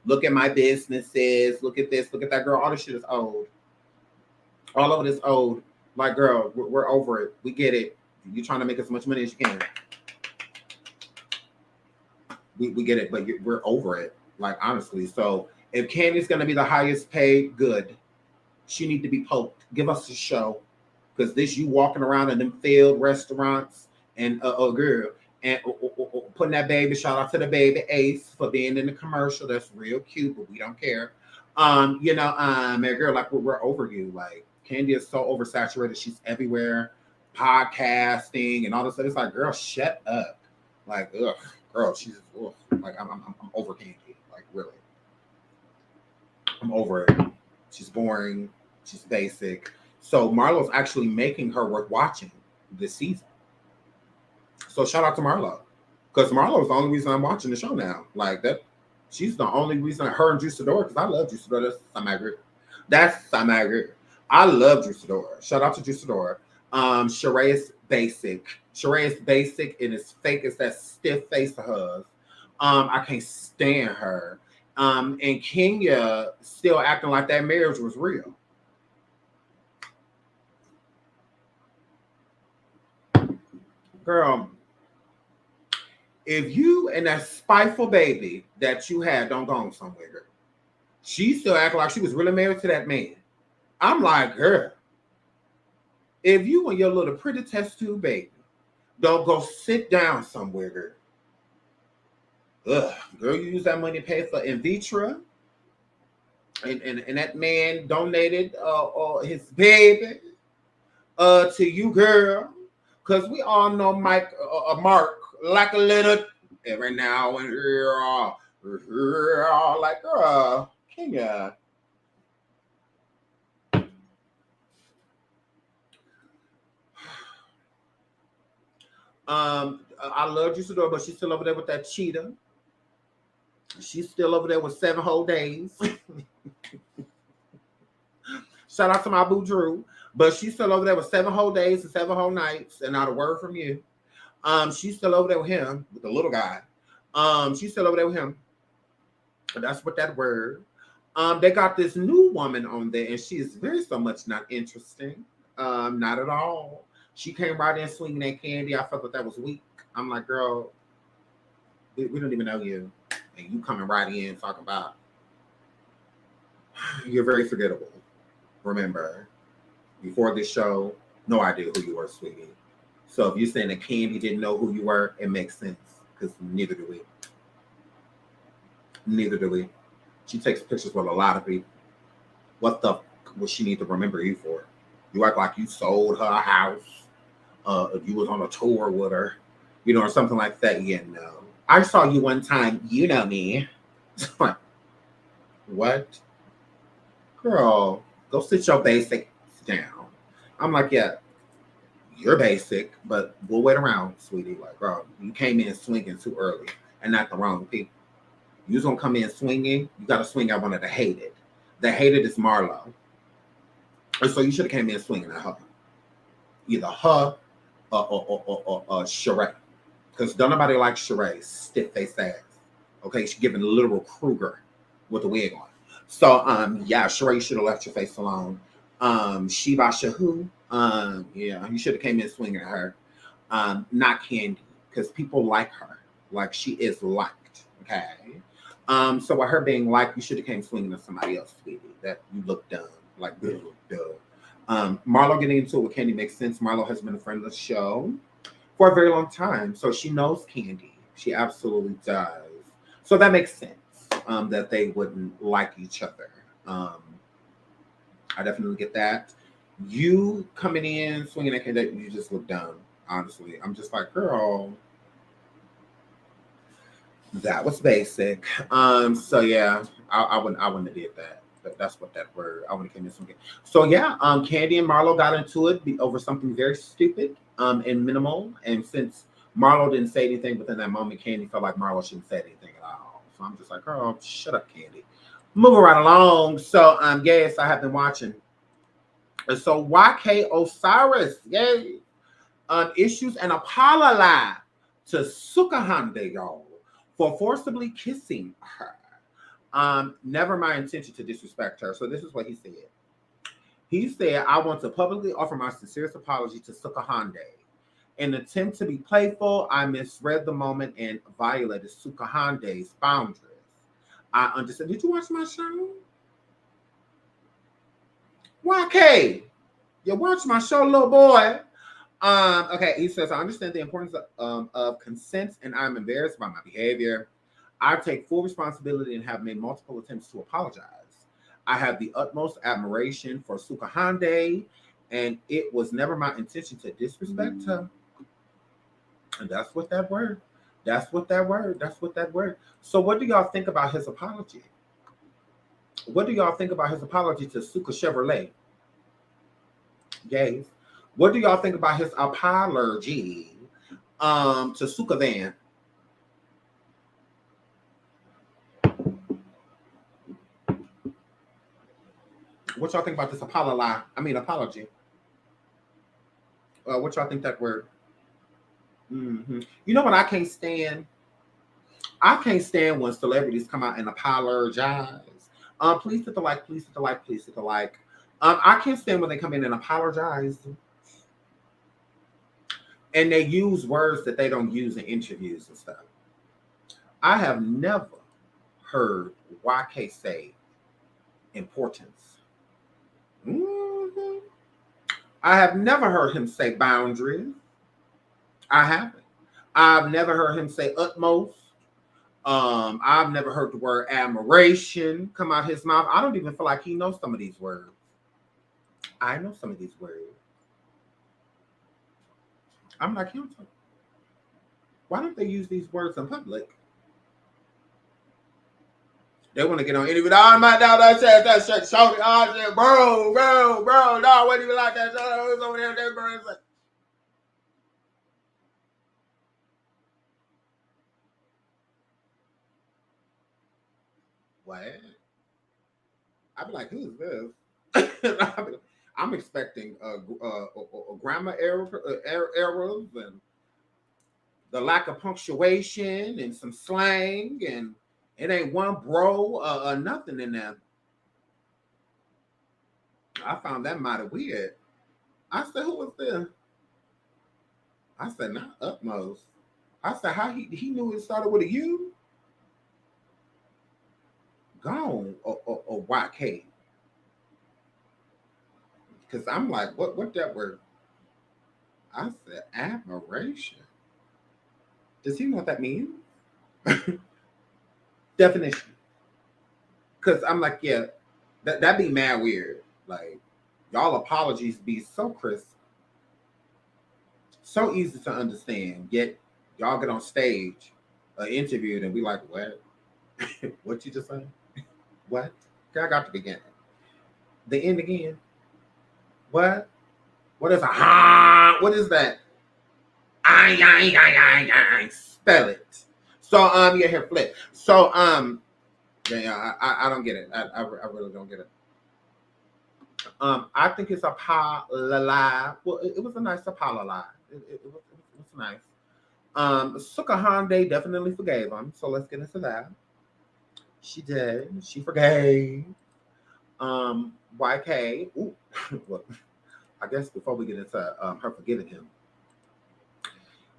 look at my businesses, look at this, look at that. Girl, all this shit is old. All of it is old. Like, girl, we're over it. We get it. You're trying to make as much money as you can. We get it, but we're over it. Like, honestly. So if Kandi's going to be the highest paid, good. She need to be poked. Give us a show. Because this, you walking around in them failed restaurants and girl, and putting that baby, shout out to the baby Ace for being in the commercial. That's real cute, but we don't care. And girl, like we're over you. Like, Kandi is so oversaturated. She's everywhere, podcasting and all this stuff. It's like, girl, shut up. Like, ugh, girl, she's like, I'm over Kandi. Like, really, I'm over it. She's boring. She's basic. So Marlow's actually making her worth watching this season. So shout out to Marlow, because Marlow is the only reason I'm watching the show now. Like that, she's the only reason. Her and Juicador, because I love Juicador. That's Samagri. I love Juicador. Shout out to Juicador. Sheree is basic. Sheree is basic and as fake as that stiff face of hers. I can't stand her. And Kenya still acting like that marriage was real. Girl, if you and that spiteful baby that you had don't go on somewhere, girl, she still acting like she was really married to that man. I'm like, girl, if you and your little pretty test tube baby don't go sit down somewhere, girl, you use that money to pay for in vitro, and that man donated his baby to you, girl. Because we all know Mark like a little every now and like, girl, Kenya. I love Juicador, but she's still over there with that cheetah. She's still over there with 7 whole days. Shout out to my boo Drew. But she's still over there with 7 whole days and 7 whole nights, and not a word from you. She's still over there with him, with the little guy. She's still over there with him. And that's what that word. They got this new woman on there, and she is very so much not interesting. Not at all. She came right in swinging that Kandi. I felt that was weak. I'm like, girl, we don't even know you, and you coming right in talking about you're very forgettable. Remember. Before this show, no idea who you were, sweetie. So if you're saying that Kandi didn't know who you were, it makes sense, because neither do we. Neither do we. She takes pictures with a lot of people. What the would she need to remember you for? You act like you sold her house. If you was on a tour with her, or something like that. Yeah, no. I saw you one time. You know me. What? Girl, go sit your basic down. I'm like, yeah, you're basic, but we'll wait around, sweetie. Like, girl, you came in swinging too early and not the wrong people. You was gonna come in swinging, you gotta swing at one of the hated. The hated is Marlow. And so you should have came in swinging at her. Either her or Sheree. Because don't nobody like Sheree, stiff-faced ass. Okay, she's giving a literal Kruger with a wig on. So, yeah, Sheree should have left your face alone. Shiba Shahu, yeah, you should have came in swinging at her. not Kandi, because people like her. Like, she is liked, okay? So with her being liked, you should have came swinging to somebody else, sweetie. That you look dumb. Like, duh. Marlo getting into it with Kandi makes sense. Marlo has been a friend of the show for a very long time, so she knows Kandi. She absolutely does. So that makes sense that they wouldn't like each other. I definitely get that. You coming in swinging at Kandi, you just look dumb. Honestly, I'm just like, girl, that was basic. So yeah, I wouldn't have did that. That's what that word. I wouldn't came in swinging. So yeah, Kandi and Marlo got into it over something very stupid and minimal. And since Marlo didn't say anything within that moment, Kandi felt like Marlo shouldn't say anything at all. So I'm just like, girl, shut up, Kandi. Moving right along. So yes, I have been watching. And so YK Osiris, yay, issues an apology to Sukihana, y'all, for forcibly kissing her. Never my intention to disrespect her. So this is what he said. He said, I want to publicly offer my sincerest apology to Sukihana. In an attempt to be playful, I misread the moment and violated Sukihana's boundaries. I understand. Did you watch my show? YK, you watch my show, little boy. Okay, he says, I understand the importance of consent and I'm embarrassed by my behavior. I take full responsibility and have made multiple attempts to apologize. I have the utmost admiration for Sukihana, and it was never my intention to disrespect her. And that's what that word. So what do y'all think about his apology? What do y'all think about his apology to Suka Chevrolet? Gays. What do y'all think about his apology to Suka Van? What y'all think about this apology? What y'all think that word? Mm-hmm. You know what I can't stand? I can't stand when celebrities come out and apologize. Please hit the like, please hit the like, please hit the like. I can't stand when they come in and apologize. And they use words that they don't use in interviews and stuff. I have never heard YK say importance. Mm-hmm. I have never heard him say boundaries. I haven't. I've never heard him say utmost. I've never heard the word admiration come out his mouth. I don't even feel like he knows some of these words. I know some of these words. I'm like, why don't they use these words in public? They want to get on interview. Oh, my dog, that shit, show me. Oh, shit, bro, no, what do you like that? It's over there, that bro. It's like, what? I'd be like, who's this? I'm expecting grammar errors and the lack of punctuation and some slang, and it ain't one bro or nothing in there. I found that mighty weird. I said, who was there? I said, not utmost. I said, how he knew it started with a U? Gone or YK. Because I'm like, what that word? I said, admiration. Does he know what that means? Definition. Because I'm like, yeah, that'd be mad weird. Like, y'all apologies be so crisp, so easy to understand. Yet y'all get on stage, interviewed, and we like, what? What you just say? What? I got the beginning. The end again. What? What is a ha? What is that? I spell it. So yeah, here flip. So yeah, I don't get it. I really don't get it. I think it's apololie. Well, it was a nice apololie. It was nice. Sukihana definitely forgave him. So let's get into that. She did. She forgave. YK. Ooh. Well, I guess before we get into her forgiving him,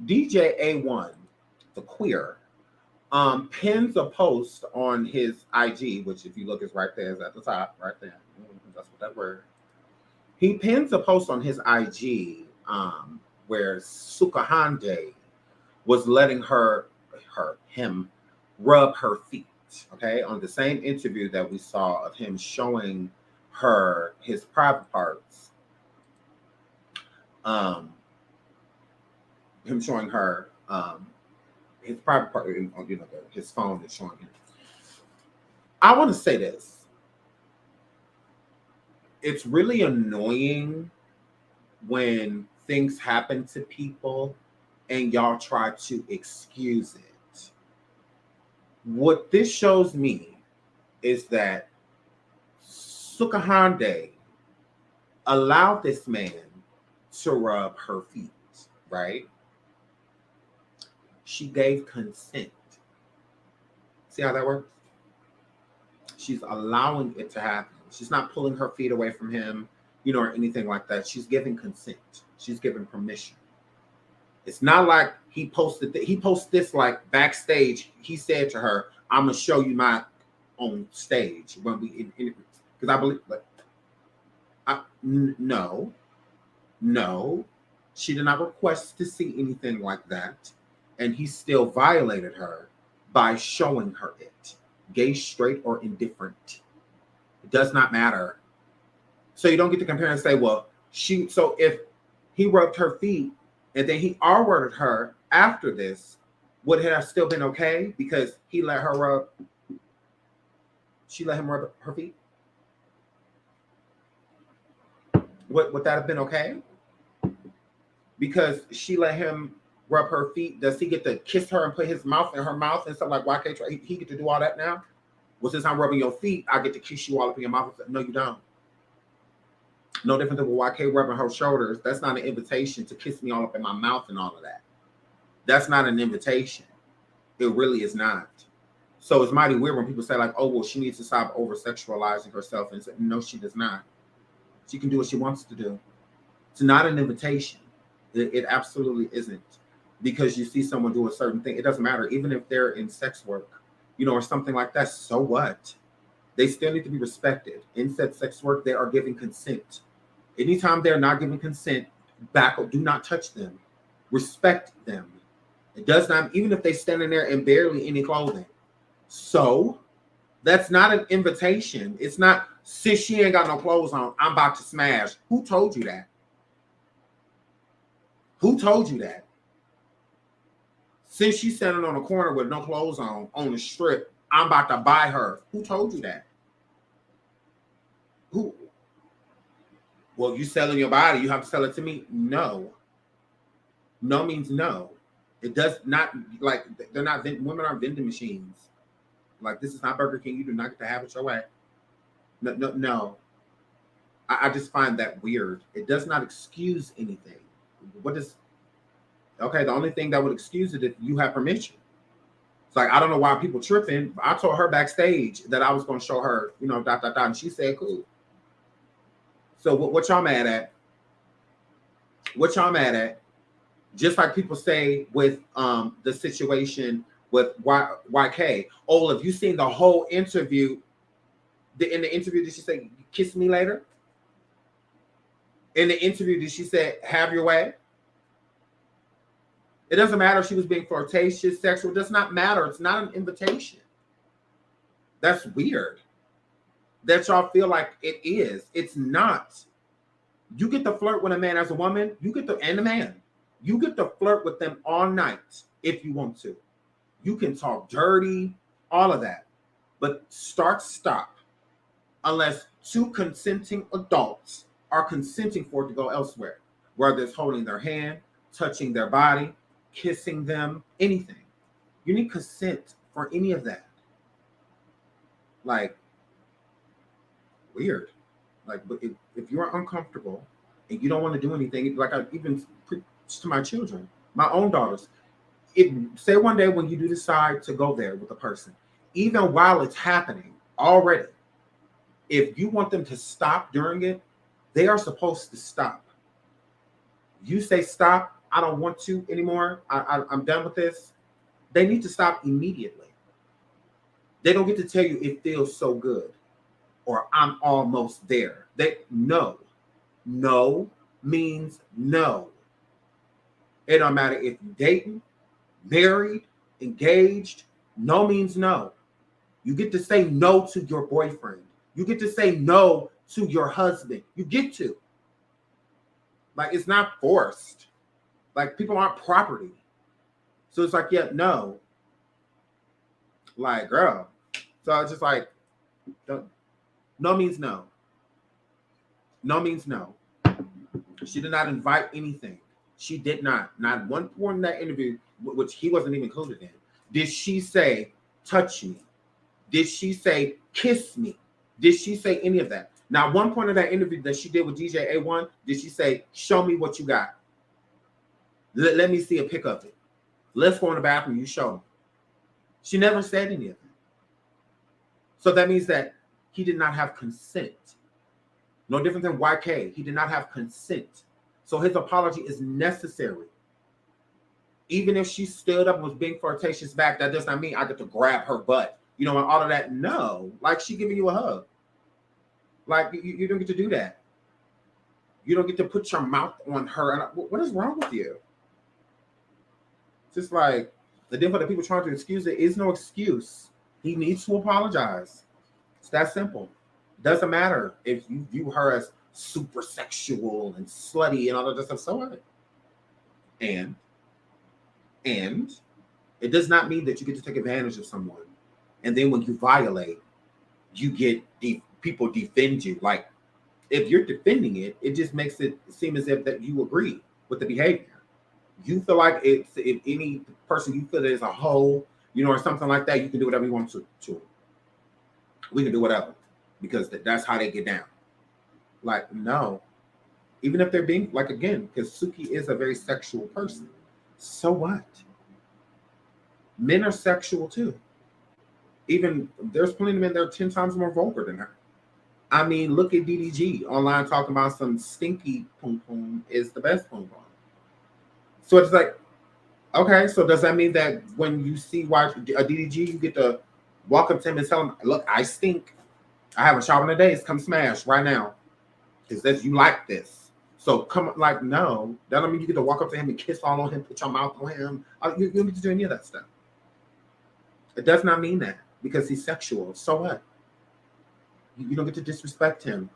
DJ A1, the queer, pins a post on his IG, which if you look is right there, is at the top, right there. That's what that word. He pins a post on his IG where Sukihana was letting him rub her feet. Okay, on the same interview that we saw of him showing her his private parts. Him showing her his private part, you know, his phone is showing him. I want to say this. It's really annoying when things happen to people and y'all try to excuse it. What this shows me is that Sukihana allowed this man to rub her feet, right? She gave consent. See how that works? She's allowing it to happen. She's not pulling her feet away from him, you know, or anything like that. She's giving consent. She's giving permission. It's not like he posted this like backstage. He said to her, "I'm gonna show you my own stage when we because I believe, but no, she did not request to see anything like that, and he still violated her by showing her it, gay, straight, or indifferent. It does not matter. So you don't get to compare and say, well, so if he rubbed her feet and then he R-worded her after this, would it have still been okay because she let him rub her feet? Would that have been okay? Because she let him rub her feet, does he get to kiss her and put his mouth in her mouth and stuff like, why can't he get to do all that now? Well, since I'm rubbing your feet, I get to kiss you all up in your mouth. No, you don't. No different than YK rubbing her shoulders. That's not an invitation to kiss me all up in my mouth and all of that. That's not an invitation. It really is not. So it's mighty weird when people say like, oh, well, she needs to stop over-sexualizing herself. And say, no, she does not. She can do what she wants to do. It's not an invitation. It absolutely isn't. Because you see someone do a certain thing. It doesn't matter. Even if they're in sex work, you know, or something like that, so what? They still need to be respected. In said sex work, they are giving consent. Anytime they're not giving consent, back up, do not touch them. Respect them. It does not, even if they stand in there in barely any clothing. So that's not an invitation. It's not, since she ain't got no clothes on, I'm about to smash. Who told you that? Who told you that? Since she's standing on a corner with no clothes on the strip, I'm about to buy her. Who told you that? Who? Well, you selling your body, you have to sell it to me? No. No means no. It does not, like, they're not, women aren't vending machines. Like, this is not Burger King. You do not get to have it your way. No. I just find that weird. It does not excuse anything. Okay, the only thing that would excuse it if you have permission. It's like, I don't know why people tripping. I told her backstage that I was going to show her, you know, ... And she said, cool. So what y'all mad at? What y'all mad at? Just like people say with the situation with YK. Oh, have you seen the whole interview? In the interview, did she say, kiss me later? In the interview, did she say, have your way? It doesn't matter if she was being flirtatious, sexual. It does not matter. It's not an invitation. That's weird. That y'all feel like it is. It's not. You get to flirt with a man as a woman. And a man. You get to flirt with them all night if you want to. You can talk dirty, all of that. But stop. Unless two consenting adults are consenting for it to go elsewhere. Whether it's holding their hand, touching their body, kissing them, anything. You need consent for any of that. Like, weird. Like, but if you're uncomfortable and you don't want to do anything, like I even preach to my children, my own daughters, say one day when you do decide to go there with a person, even while it's happening already, if you want them to stop during it, they are supposed to stop. You say stop, I don't want to anymore. I'm done with this. They need to stop immediately. They don't get to tell you it feels so good or I'm almost there. No means no. It don't matter if you're dating, married, engaged. No means no. You get to say no to your boyfriend. You get to say no to your husband. You get to. Like, it's not forced. Like, people aren't property. So it's like, yeah, no. Like, girl. So it's just like, no means no. No means no. She did not invite anything. She did not. Not one point in that interview, which he wasn't even included in, did she say, touch me? Did she say, kiss me? Did she say any of that? Now, one point of that interview that she did with DJ A1, did she say, show me what you got? Let me see a pic of it. Let's go in the bathroom, you show me. She never said any of it. So that means that he did not have consent. No different than YK. He did not have consent. So his apology is necessary. Even if she stood up and was being flirtatious back, that does not mean I get to grab her butt. You know, and all of that. No. Like, she giving you a hug. Like, you don't get to do that. You don't get to put your mouth on her. And what is wrong with you? It's just like, the difference that people trying to excuse it is no excuse. He needs to apologize. It's that simple. Doesn't matter if you view her as super sexual and slutty and all of that stuff. So what? And it does not mean that you get to take advantage of someone. And then when you violate, you get people defend you. Like, if you're defending it, it just makes it seem as if that you agree with the behavior. You feel like if any person you feel that is a hoe, you know, or something like that, you can do whatever you want to. We can do whatever because that's how they get down. Like, no. Even if they're being, like, again, because Suki is a very sexual person. So what? Men are sexual too. Even there's plenty of men that are 10 times more vulgar than her. I mean, look at DDG online talking about some stinky poom poom is the best poom poom. So it's like, okay, so does that mean that when you see watch a DDG, you get to walk up to him and tell him, look, I stink. I haven't showered in a day. Come smash right now. Because that you like this. So come, like, no. That don't mean you get to walk up to him and kiss all on him, put your mouth on him. You don't get to do any of that stuff. It does not mean that because he's sexual. So what? You don't get to disrespect him.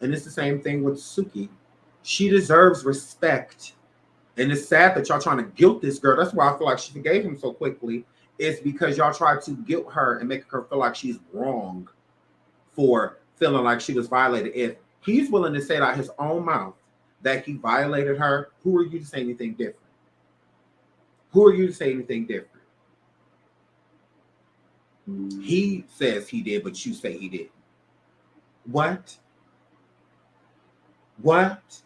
And it's the same thing with Suki. She deserves respect. And it's sad that y'all trying to guilt this girl. That's why I feel like she forgave him so quickly. Is because y'all tried to guilt her and make her feel like she's wrong for feeling like she was violated. If he's willing to say it out of his own mouth that he violated her, who are you to say anything different? Who are you to say anything different? He says he did, but you say he didn't. What? What?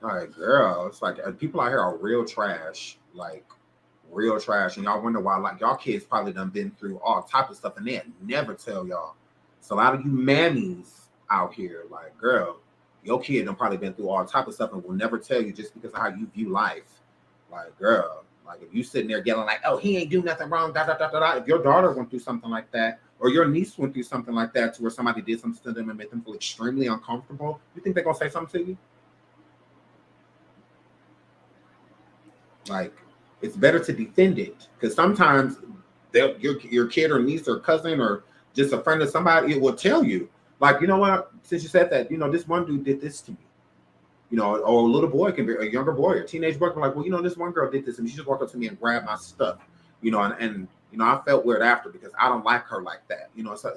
All right, girl. It's like people out here are real trash. Like, real trash. And y'all wonder why, like, y'all kids probably done been through all type of stuff and they never tell y'all. So a lot of you mammies out here, like, girl, your kid done probably been through all type of stuff and will never tell you just because of how you view life. Like, girl, like, if you sitting there yelling like, oh, he ain't do nothing wrong, da, da, da, da, da. If your daughter went through something like that, or your niece went through something like that to where somebody did something to them and made them feel extremely uncomfortable, you think they're gonna say something to you? Like, it's better to defend it because sometimes your kid or niece or cousin or just a friend of somebody, it will tell you, like, you know what, since you said that, you know, this one dude did this to me, you know, or a little boy can be a younger boy or teenage boy can be like, well, you know, this one girl did this and she just walked up to me and grabbed my stuff, you know, and you know, I felt weird after because I don't like her like that, you know. So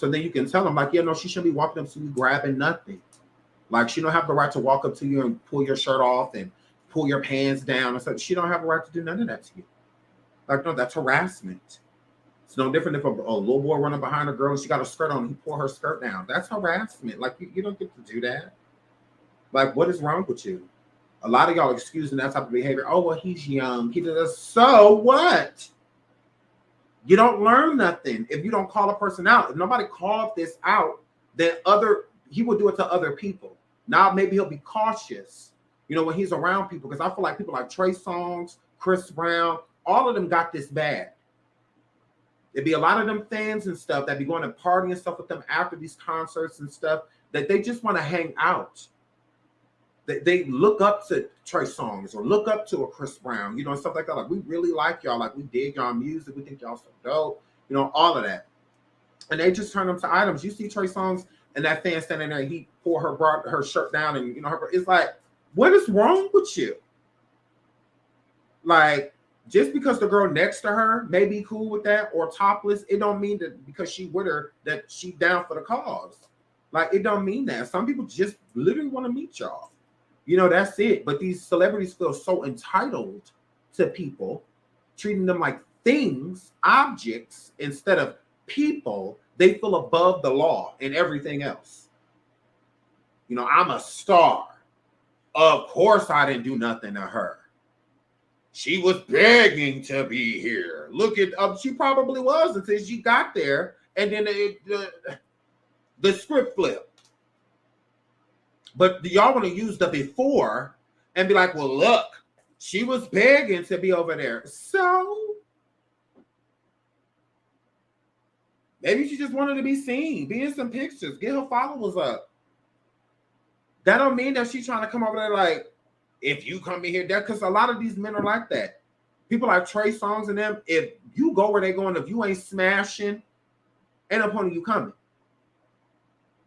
then you can tell them like, yeah, no, she shouldn't be walking up to you grabbing nothing. Like, she don't have the right to walk up to you and pull your shirt off and pull your pants down or something. She don't have the right to do none of that to you. Like, no, that's harassment. It's no different if a little boy running behind a girl and she got a skirt on and he pull her skirt down. That's harassment. Like, you don't get to do that. Like, what is wrong with you? A lot of y'all excusing that type of behavior. Oh, well, he's young. He does this. So what? You don't learn nothing if you don't call a person out. If nobody called this out, then he will do it to other people. Now maybe he'll be cautious You know, when he's around people, because I feel like people like Trey Songz, Chris Brown, all of them got this bad. There'd be a lot of them fans and stuff that be going to party and stuff with them after these concerts and stuff, that they just want to hang out. They look up to Trey Songz or look up to a Chris Brown, you know, and stuff like that. Like, we really like y'all. Like, we dig y'all music. We think y'all so dope. You know, all of that. And they just turn them to items. You see Trey Songz and that fan standing there, he brought her shirt down, and, you know, it's like, what is wrong with you? Like, just because the girl next to her may be cool with that or topless, it don't mean that because she with her that she down for the cause. Like, it don't mean that. Some people just literally want to meet y'all. You know, that's it. But these celebrities feel so entitled to people, treating them like things, objects, instead of people. They feel above the law and everything else. You know, I'm a star. Of course I didn't do nothing to her. She was begging to be here. Look at, she probably was until she got there, and then the script flipped. But y'all want to use the before and be like, well, look, she was begging to be over there. So maybe she just wanted to be seen, be in some pictures, get her followers up. That don't mean that she's trying to come over there like, if you come in here, because a lot of these men are like that. People like Trey Songz and them, if you go where they going, if you ain't smashing, ain't no point in you coming.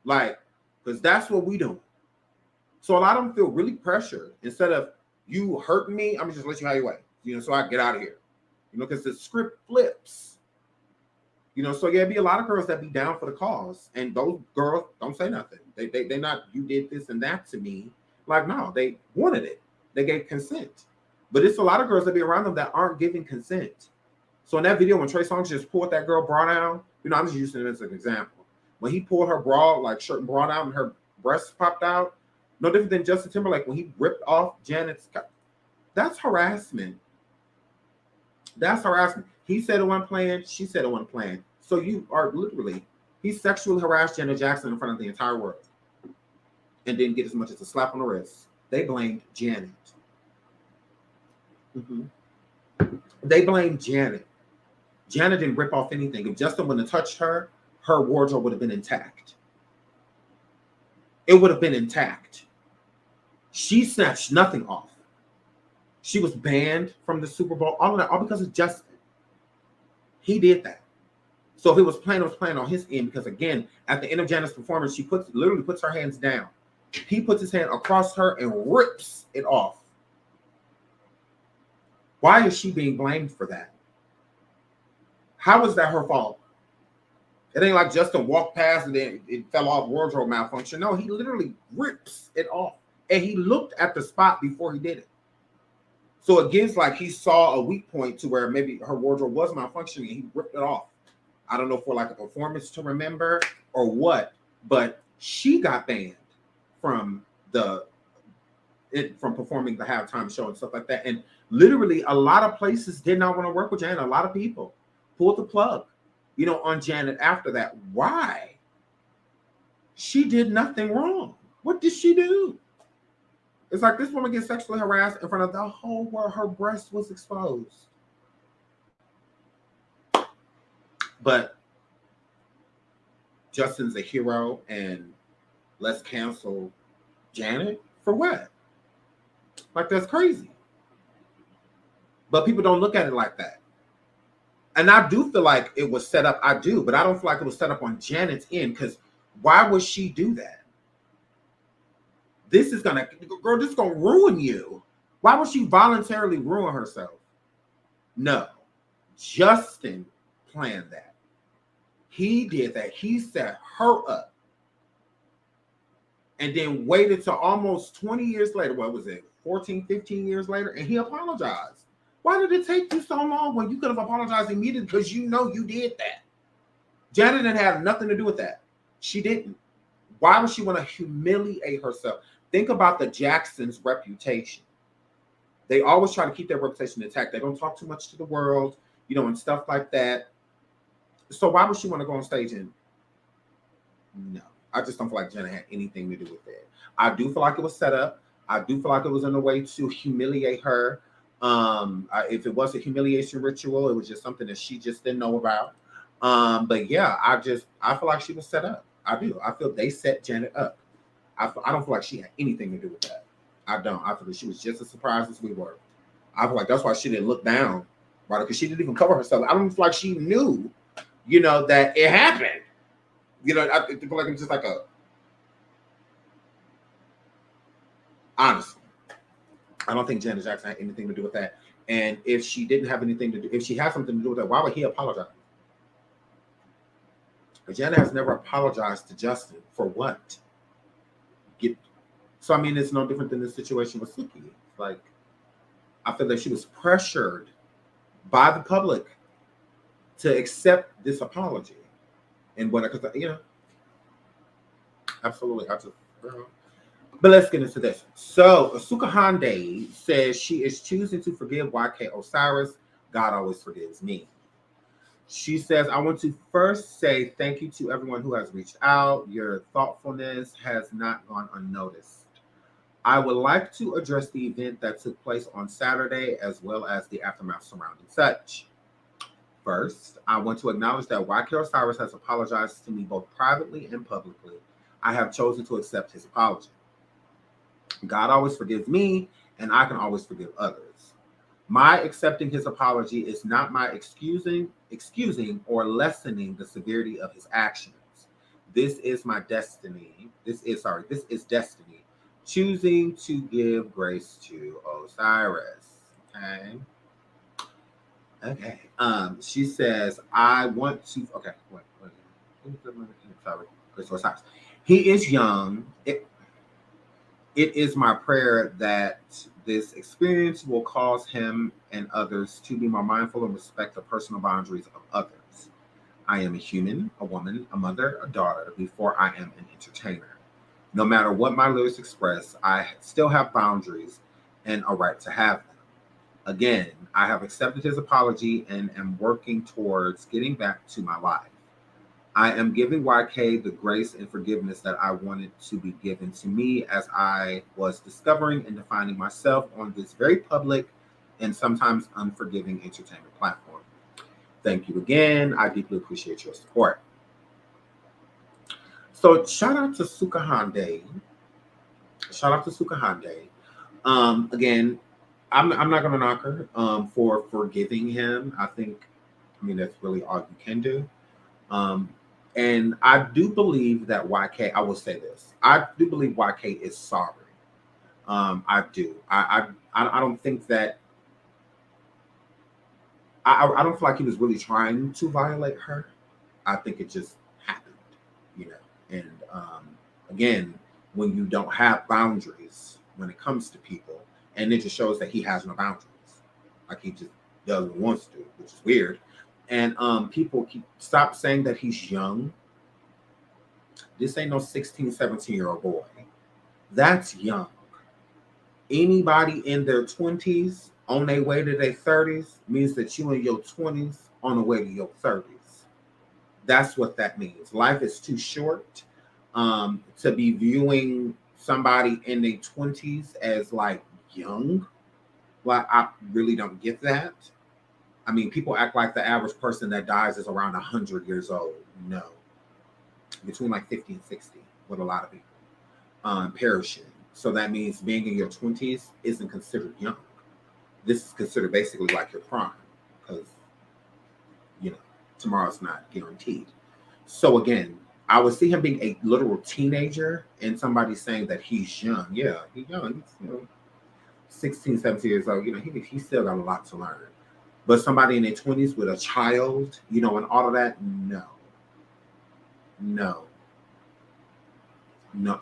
Like, because that's what we do. So a lot of them feel really pressured. Instead of you hurting me, I'm just let you have your way. You know, so I get out of here. You know, because the script flips. You know, so yeah, be a lot of girls that be down for the cause. And those girls don't say nothing. They not, you did this and that to me. Like, no, they wanted it. They gave consent. But it's a lot of girls that be around them that aren't giving consent. So in that video, when Trey Songz just pulled that girl bra down, you know, I'm just using it as an example. When he pulled her bra, like shirt and bra down, and her breasts popped out, no different than Justin Timberlake when he ripped off Janet's. That's harassment. That's harassment. He said it wasn't planned. She said it wasn't planned. So you are literally, he sexually harassed Janet Jackson in front of the entire world and didn't get as much as a slap on the wrist. They blamed Janet. They blamed Janet. Janet didn't rip off anything. If Justin wouldn't have touched her, her wardrobe would have been intact. It would have been intact. She snatched nothing off. She was banned from the Super Bowl. All of that, all because of Justin. He did that. So if it was planned on his end, because again, at the end of Janet's performance, she literally puts her hands down. He puts his hand across her and rips it off. Why is she being blamed for that? How is that her fault? It ain't like Justin walked past and then it fell off, wardrobe malfunction. No, he literally rips it off. And he looked at the spot before he did it. So again, like he saw a weak point to where maybe her wardrobe was malfunctioning and he ripped it off. I don't know for like a performance to remember or what, but she got banned from from performing the halftime show and stuff like that. And literally a lot of places did not want to work with Janet. A lot of people pulled the plug, you know, on Janet after that. Why? She did nothing wrong. What did she do? It's like this woman gets sexually harassed in front of the whole world. Her breast was exposed. But Justin's a hero, and let's cancel Janet for what? Like, that's crazy. But people don't look at it like that. And I do feel like it was set up. I do, but I don't feel like it was set up on Janet's end, because why would she do that? This is gonna ruin you. Why would she voluntarily ruin herself? No. Justin planned that. He did that. He set her up. And then waited till almost 20 years later. What was it? 14, 15 years later? And he apologized. Why did it take you so long when you could have apologized immediately? Because you know you did that. Janet didn't have nothing to do with that. She didn't. Why would she want to humiliate herself? Think about the Jacksons' reputation. They always try to keep their reputation intact. They don't talk too much to the world, you know, and stuff like that. So why would she want to go on stage and no? I just don't feel like Janet had anything to do with that. I do feel like it was set up. I do feel like it was in a way to humiliate her. If it was a humiliation ritual, it was just something that she just didn't know about. But yeah, I feel like she was set up. I do. I feel they set Janet up. I don't feel like she had anything to do with that. I don't. I feel that she was just as surprised as we were. I feel like that's why she didn't look down, right? Because she didn't even cover herself. I don't feel like she knew, that it happened. I feel like it's just like honestly, I don't think Janet Jackson had anything to do with that. And if she didn't have anything to do, if she had something to do with that, why would he apologize? But Janet has never apologized to Justin for what? So, I mean, it's no different than the situation with Suki. Like, I feel like she was pressured by the public to accept this apology. And when, absolutely. But let's get into this. So, Sukihana says she is choosing to forgive YK Osiris. God always forgives me. She says, I want to first say thank you to everyone who has reached out. Your thoughtfulness has not gone unnoticed. I would like to address the event that took place on Saturday, as well as the aftermath surrounding such. First, I want to acknowledge that YK Osiris has apologized to me both privately and publicly. I have chosen to accept his apology. God always forgives me, and I can always forgive others. My accepting his apology is not my excusing or lessening the severity of his actions. This is my destiny. This is destiny. Choosing to give grace to Osiris. Okay. She says, I want to. Okay. Wait. Sorry. Grace to Osiris. He is young. It is my prayer that this experience will cause him and others to be more mindful and respect the personal boundaries of others. I am a human, a woman, a mother, a daughter, before I am an entertainer. No matter what my lyrics express, I still have boundaries and a right to have them. Again, I have accepted his apology and am working towards getting back to my life. I am giving YK the grace and forgiveness that I wanted to be given to me as I was discovering and defining myself on this very public and sometimes unforgiving entertainment platform. Thank you again. I deeply appreciate your support. So shout out to Sukihana. Again, I'm not gonna knock her for forgiving him. I mean that's really all you can do. And I do believe that YK, I will say this, I do believe YK is sorry. I do. I don't think that I don't feel like he was really trying to violate her. I think it just happened, And again, when you don't have boundaries when it comes to people, and it just shows that he has no boundaries. Like he just does what he wants to, which is weird. And people stop saying that he's young. This ain't no 16, 17-year-old boy. That's young. Anybody in their 20s on their way to their 30s means that you in your 20s on the way to your 30s. That's what that means. Life is too short to be viewing somebody in their 20s as like young. Like, I really don't get that. I mean, people act like the average person that dies is around 100 years old. No. Between like 50 and 60 with a lot of people perishing. So that means being in your 20s isn't considered young. This is considered basically like your prime because, tomorrow's not guaranteed. So again, I would see him being a literal teenager and somebody saying that he's young. Yeah, he's young. He's 16, 17 years old. He still got a lot to learn. But somebody in their 20s with a child, and all of that, no.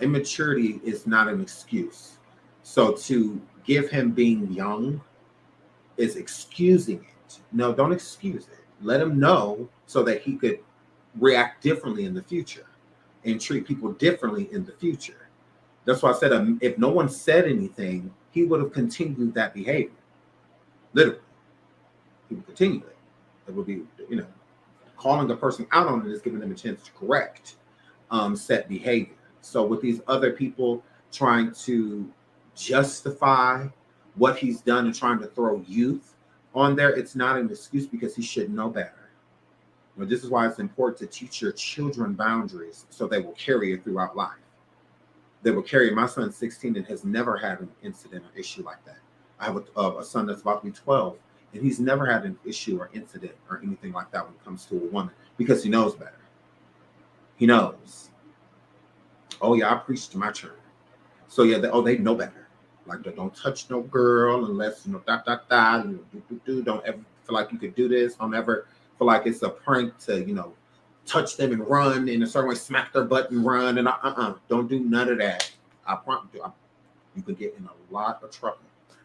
Immaturity is not an excuse. So to give him being young is excusing it. No, don't excuse it. Let him know so that he could react differently in the future and treat people differently in the future. That's why I said if no one said anything, he would have continued that behavior. Literally. He would continue it. It would be, calling a person out on it is giving them a chance to correct set behavior. So with these other people trying to justify what he's done and trying to throw youth on there, it's not an excuse because he should know better. Well, this is why it's important to teach your children boundaries so they will carry it throughout life. They will carry. My son's 16 and has never had an incident or issue like that. I have a son that's about to be 12, and he's never had an issue or incident or anything like that when it comes to a woman because he knows better. He knows. Oh yeah, I preached to my church. So yeah, they know better. Like, don't touch no girl unless, you know, don't ever feel like you could do this. Don't ever feel like it's a prank to, you know, touch them and run in a certain way, smack their butt and run, and don't do none of that. I promise you, you could get in a lot of trouble,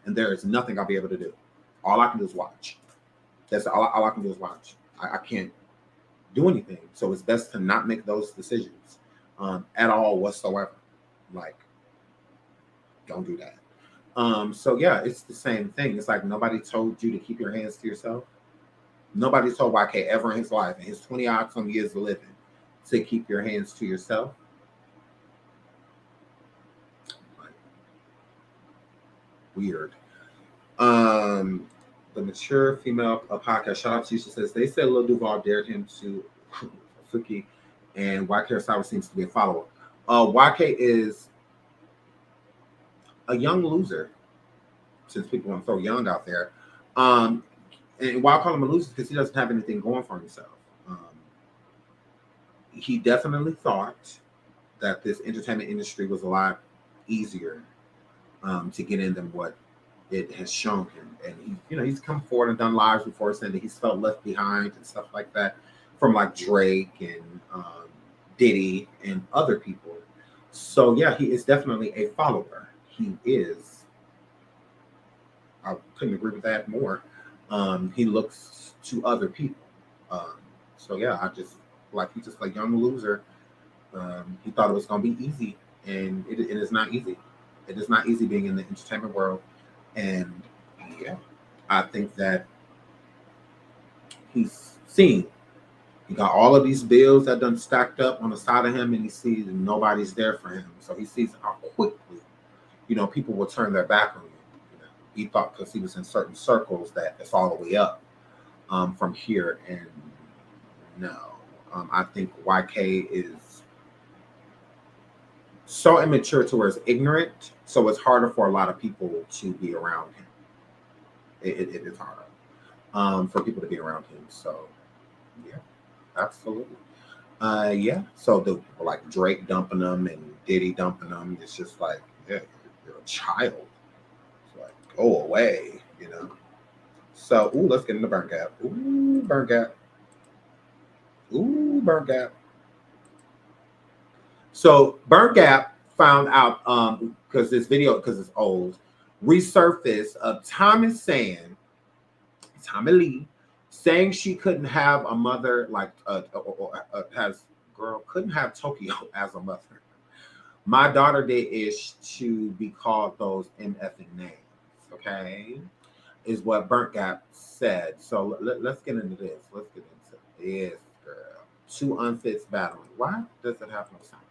and there is nothing I'll be able to do. All I can do is watch. That's all I can do is watch. I can't do anything, so it's best to not make those decisions at all whatsoever. Like, don't do that. So yeah, it's the same thing. It's like nobody told you to keep your hands to yourself. Nobody told YK ever in his life, in his 20-odd some years of living, to keep your hands to yourself. Weird. The mature female podcast, shout out to you, she says, they said Lil Duval dared him to Suki, and YK Osiris seems to be a follower. YK is a young loser, since people want to throw young out there. And why I call him a loser? Because he doesn't have anything going for himself. He definitely thought that this entertainment industry was a lot easier to get in than what it has shown him. And he, you know, he's come forward and done lives before saying that he's felt left behind and stuff like that from like Drake and Diddy and other people. So yeah, he is definitely a follower. He is. I couldn't agree with that more. He looks to other people. So yeah, I just like he's just a young loser. He thought it was gonna be easy, and it is not easy. It is not easy being in the entertainment world. And yeah, I think that he's seen. He got all of these bills that done stacked up on the side of him, and he sees nobody's there for him. So he sees how quickly, you know, people will turn their back on you. He thought because he was in certain circles that it's all the way up from here. And no, I think YK is so immature to where it's ignorant. So it's harder for a lot of people to be around him. It is harder for people to be around him. So yeah, absolutely. Yeah. So the people like Drake dumping them and Diddy dumping them, it's just like, yeah, you're a child. Go away, you know. So, let's get into Burn Gap. Burn Gap. Burn Gap. So, Burn Gap found out because this video, because it's old, resurfaced of Tommy Lee saying she couldn't have a mother like couldn't have Tokyo as a mother. My daughter did ish to be called those MFing names. Okay, is what Burnt Gap said. So let's get into this. Let's get into this, girl. Two unfits battling. Why does it have no sound?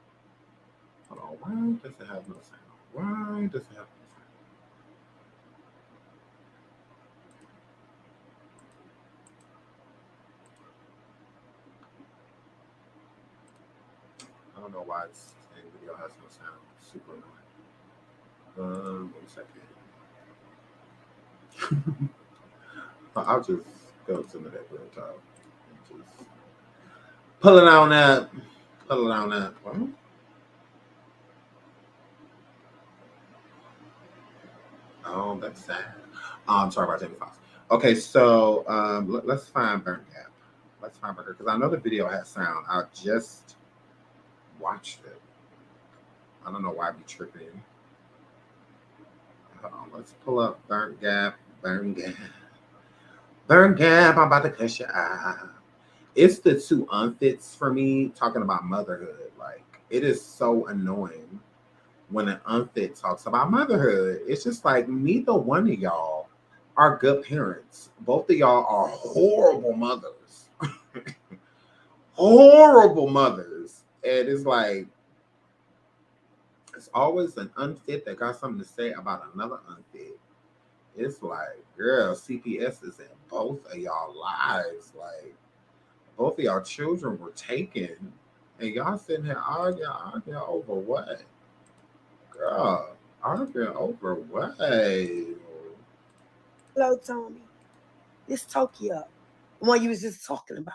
Hold on. Why does it have no sound? Why does it have no sound? I don't know why it's saying video has no sound. Super annoying. 1 second. I'll just go to the that real top and just pull it on up. Pull it on up. Well, oh, that's sad. I'm sorry about Jamie Foxx. Okay, so let's find Burnt Gap. Let's find Burnt Gap because I know the video has sound. I just watched it. I don't know why I'd be tripping. Hold on, let's pull up Burnt Gap. Burn Gap. Burn Gap, I'm about to cuss your eye. It's the two unfits for me talking about motherhood. Like, it is so annoying when an unfit talks about motherhood. It's just like, neither one of y'all are good parents. Both of y'all are horrible mothers. Horrible mothers. And it's like, It's always an unfit that got something to say about another unfit. It's like, girl, CPS is in both of y'all lives. Like, both of y'all children were taken, and y'all sitting here arguing over what? Girl, arguing over what? Hello, Tommy. This Tokyo, the one you was just talking about.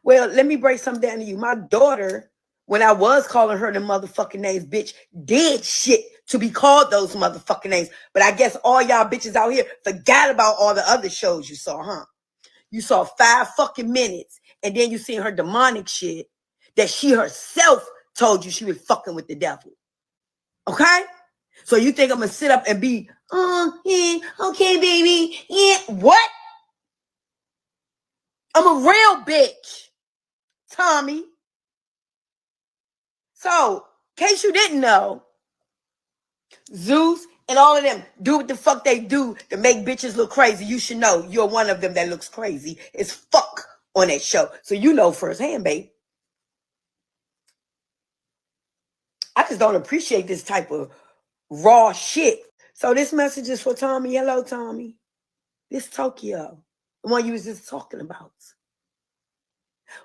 Well, let me break something down to you. My daughter, when I was calling her the motherfucking names, bitch, did shit to be called those motherfucking names. But I guess all y'all bitches out here forgot about all the other shows you saw, huh? You saw 5 fucking minutes, and then you seen her demonic shit that she herself told you she was fucking with the devil. Okay? So you think I'm gonna sit up and be, yeah, okay, baby, yeah, what? I'm a real bitch, Tommy. So, in case you didn't know, Zeus and all of them do what the fuck they do to make bitches look crazy. You should know you're one of them that looks crazy as fuck on that show. So you know firsthand, babe. I just don't appreciate this type of raw shit. So this message is for Tommy. Hello, Tommy. This Tokyo, the one you was just talking about.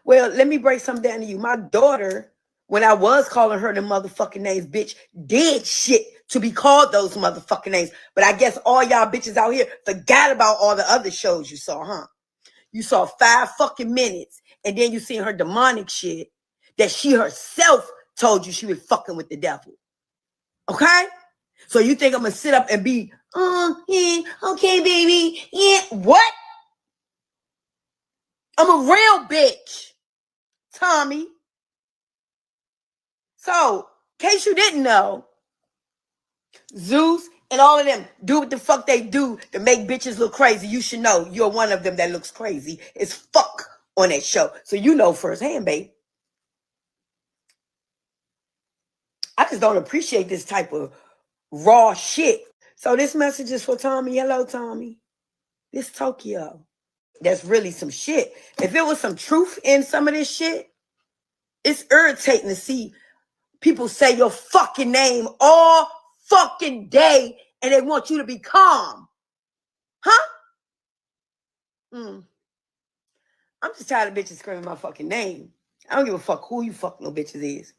Well, let me break something down to you. My daughter, when I was calling her the motherfucking names, bitch, did shit to be called those motherfucking names. But I guess all y'all bitches out here forgot about all the other shows you saw, huh? You saw 5 fucking minutes, and then you seen her demonic shit that she herself told you she was fucking with the devil. Okay? So you think I'm gonna sit up and be, yeah, okay, baby, yeah, what? I'm a real bitch, Tommy. So, in case you didn't know, Zeus and all of them do what the fuck they do to make bitches look crazy. You should know you're one of them that looks crazy as fuck on that show. So you know firsthand, babe. I just don't appreciate this type of raw shit. So this message is for Tommy. Hello, Tommy. This Tokyo. That's really some shit. If it was some truth in some of this shit, it's irritating to see people say your fucking name all fucking day and they want you to be calm. Huh? I'm just tired of bitches screaming my fucking name. I don't give a fuck who you fucking no bitches is.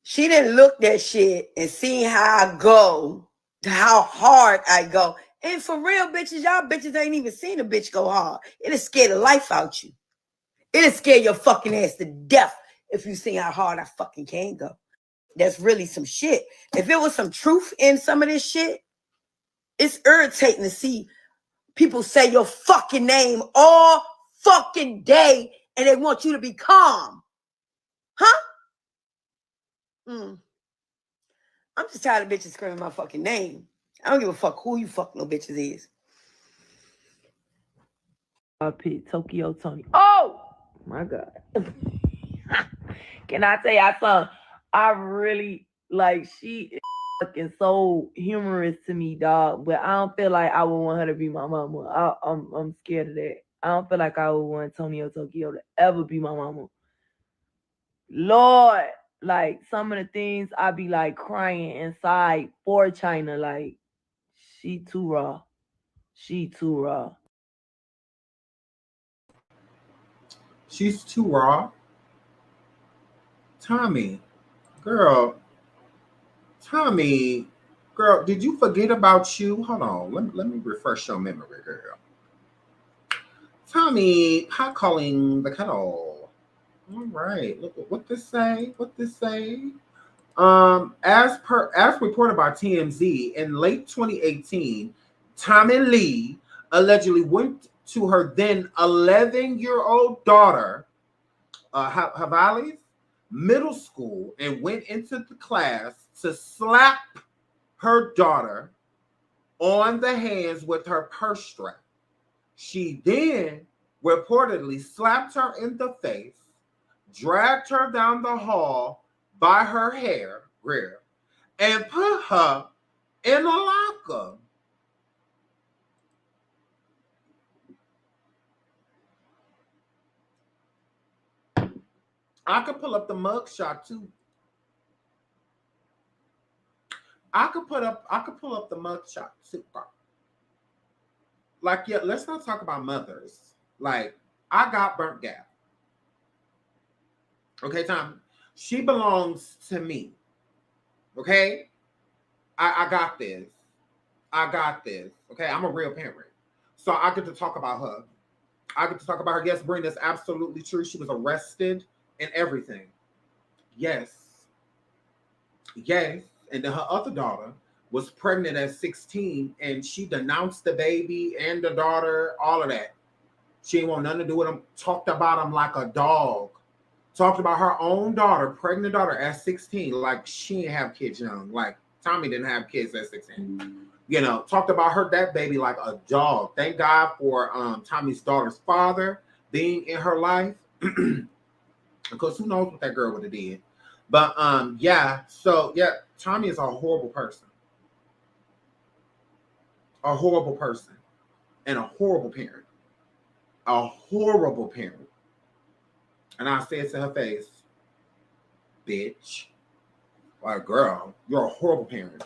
She didn't look that shit and seen how I go, how hard I go. And for real, bitches, y'all bitches ain't even seen a bitch go hard. It'll scare the life out you. It'll scare your fucking ass to death if you see how hard I fucking can go. That's really some shit. If it was some truth in some of this shit, it's irritating to see people say your fucking name all fucking day and they want you to be calm. Huh? I'm just tired of bitches screaming my fucking name. I don't give a fuck who you fucking no bitches is. Pit Tokyo Tony. Oh my God. Can I tell you I really like she is fucking so humorous to me, dog. But I don't feel like I would want her to be my mama. I'm scared of that. I don't feel like I would want Tokyo to ever be my mama. Lord, like some of the things I be like crying inside for China, like she too raw. She too raw. She's too raw. Tommy, girl, did you forget about you? Hold on, let me refresh your memory, girl. Tommy, hot calling the kettle. All right, look what this say. As reported by TMZ, in late 2018, Tommy Lee allegedly went to her then 11-year-old daughter, Havalie's middle school, and went into the class to slap her daughter on the hands with her purse strap. She then reportedly slapped her in the face, dragged her down the hall by her hair, and put her in a locker. I could pull up the mugshot too. I could pull up the mugshot too. Like, yeah, let's not talk about mothers. Like, I got burnt gap. Okay, Tom. She belongs to me. Okay? I got this. I got this. Okay, I'm a real parent. So I get to talk about her. I get to talk about her. Yes, Brenda, that's absolutely true. She was arrested and everything. Yes. Yes. And then her other daughter was pregnant at 16 and she denounced the baby and the daughter, all of that. She didn't want nothing to do with him. Talked about him like a dog. Talked about her own daughter, pregnant daughter at 16. Like she didn't have kids young. Like Tommy didn't have kids at 16. You know, talked about her, that baby, like a dog. Thank God for Tommy's daughter's father being in her life. Because who knows what that girl would have did. But yeah, so yeah, Tommy is a horrible person. A horrible person. And a horrible parent. A horrible parent. And I said to her face, bitch, like, girl, you're a horrible parent.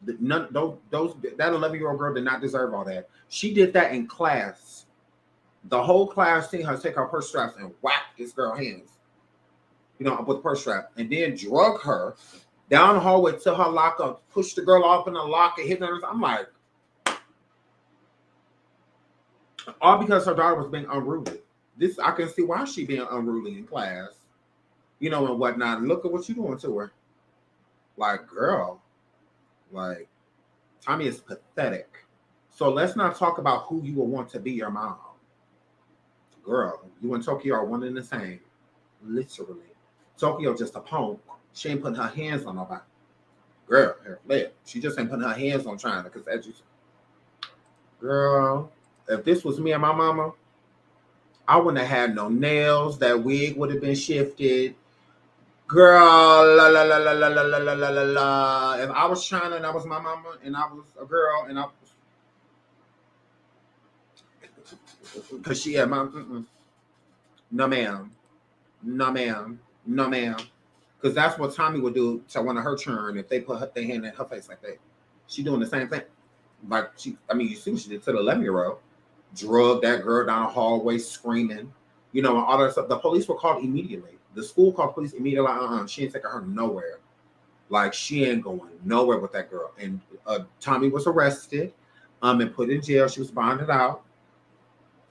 That 11-year-old girl did not deserve all that. She did that in class. The whole class seen her take her purse straps and whack this girl's hands, you know, with the purse strap, and then drug her down the hallway to her locker, pushed the girl off in the locker, hit her. I'm like, all because her daughter was being unruly. This, I can see why she being unruly in class, you know, and whatnot. Look at what you doing to her. Like, girl, like, Tommy is pathetic. So let's not talk about who you will want to be your mom. Girl, you and Tokyo are one and the same. Literally. Tokyo just a punk. She ain't putting her hands on nobody. Girl, she just ain't putting her hands on China. Because as you, girl, if this was me and my mama, I wouldn't have had no nails. That wig would have been shifted. Girl, la la la la la la la la la la. If I was China and I was my mama and I was a girl and I was, because she had my, no ma'am, no ma'am, no ma'am. Because that's what Tommy would do to one of her children if they put their hand in her face like that. She doing the same thing. Like she, I mean, you see what she did to the 11-year-old. Drug that girl down the hallway screaming, you know, and all that stuff. The police were called immediately. The school called police immediately. Like, she ain't taking her nowhere. Like, she ain't going nowhere with that girl. And Tommy was arrested and put in jail. She was bonded out.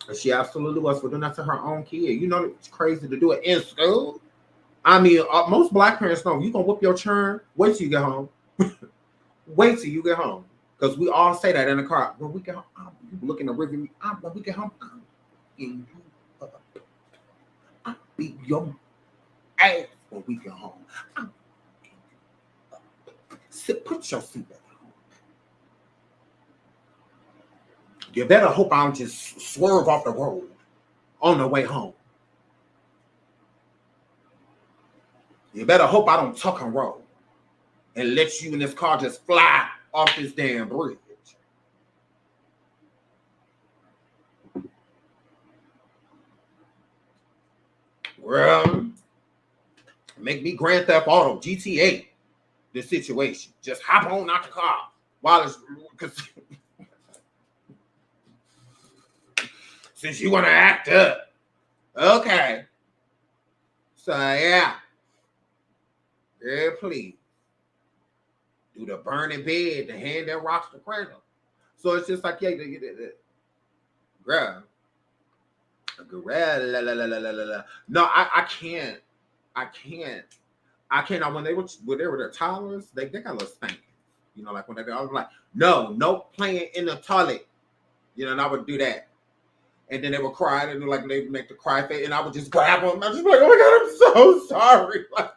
And she absolutely was for doing that to her own kid. You know, it's crazy to do it in school. I mean, most black parents know, you going to whoop your churn, wait till you get home. Wait till you get home. Because we all say that in the car. When we get home, you look in the rearview mirror. When we get home, I'll beat your ass when we get home. Put your seatbelt on. You better hope I don't just swerve off the road on the way home. You better hope I don't tuck and roll and let you in this car just fly off this damn bridge. Well, make me Grand Theft Auto, GTA, this situation. Just hop on out the car while it's, because since you want to act up. Okay. So, yeah. Yeah, please. Do the burning bed, the hand that rocks the cradle. So it's just like, yeah, girl. No, I can't. When they were their toddlers, they got a little spanking. You know, like when I was like, no playing in the toilet. You know, and I would do that. And then they would cry, and like they would make the cry face, and I would just grab them. I was just like, oh my God, I'm so sorry. Like,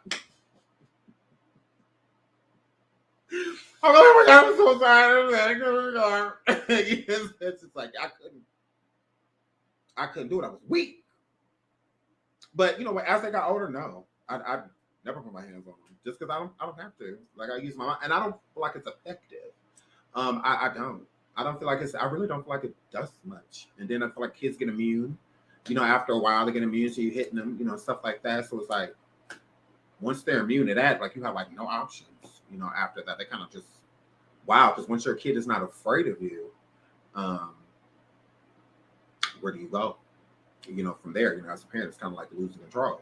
I'm like, oh my God, I'm so sorry. It's just like I couldn't do it. I was weak. But you know what? As I got older, no, I never put my hands on them just because I don't have to. Like I use my mind, and I don't feel like it's effective. I don't. I don't feel like I really don't feel like it does much. And then I feel like kids get immune. You know, after a while they get immune to you hitting them. You know, stuff like that. So it's like once they're immune to that, like you have like no options, you know, after that. They kind of just, wow, because once your kid is not afraid of you, where do you go? You know, from there, you know, as a parent, it's kind of like losing control.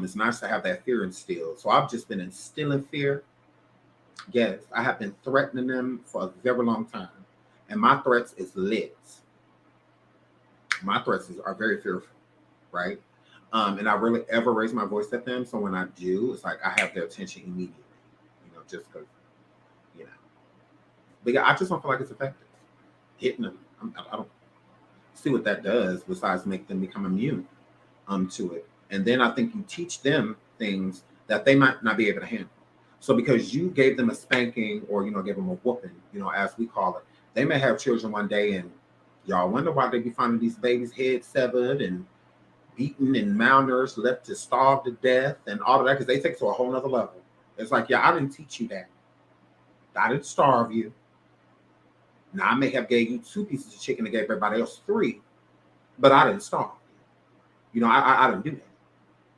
It's nice to have that fear instilled. So I've just been instilling fear. Yes, I have been threatening them for a very long time. And my threats is lit. My threats are very fearful, right? And I really ever raise my voice at them. So when I do, it's like I have their attention immediately, you know, just because, you know. But yeah, I just don't feel like it's effective. Hitting them, I don't see what that does besides make them become immune to it. And then I think you teach them things that they might not be able to handle. So because you gave them a spanking or, you know, gave them a whooping, you know, as we call it, they may have children one day and y'all wonder why they be finding these babies' heads severed and beaten and malnourished, left to starve to death and all of that, because they take it to a whole nother level. It's like, yeah, I didn't teach you that. I didn't starve you. Now, I may have gave you 2 pieces of chicken and gave everybody else 3, but I didn't starve you. You know, I didn't do that.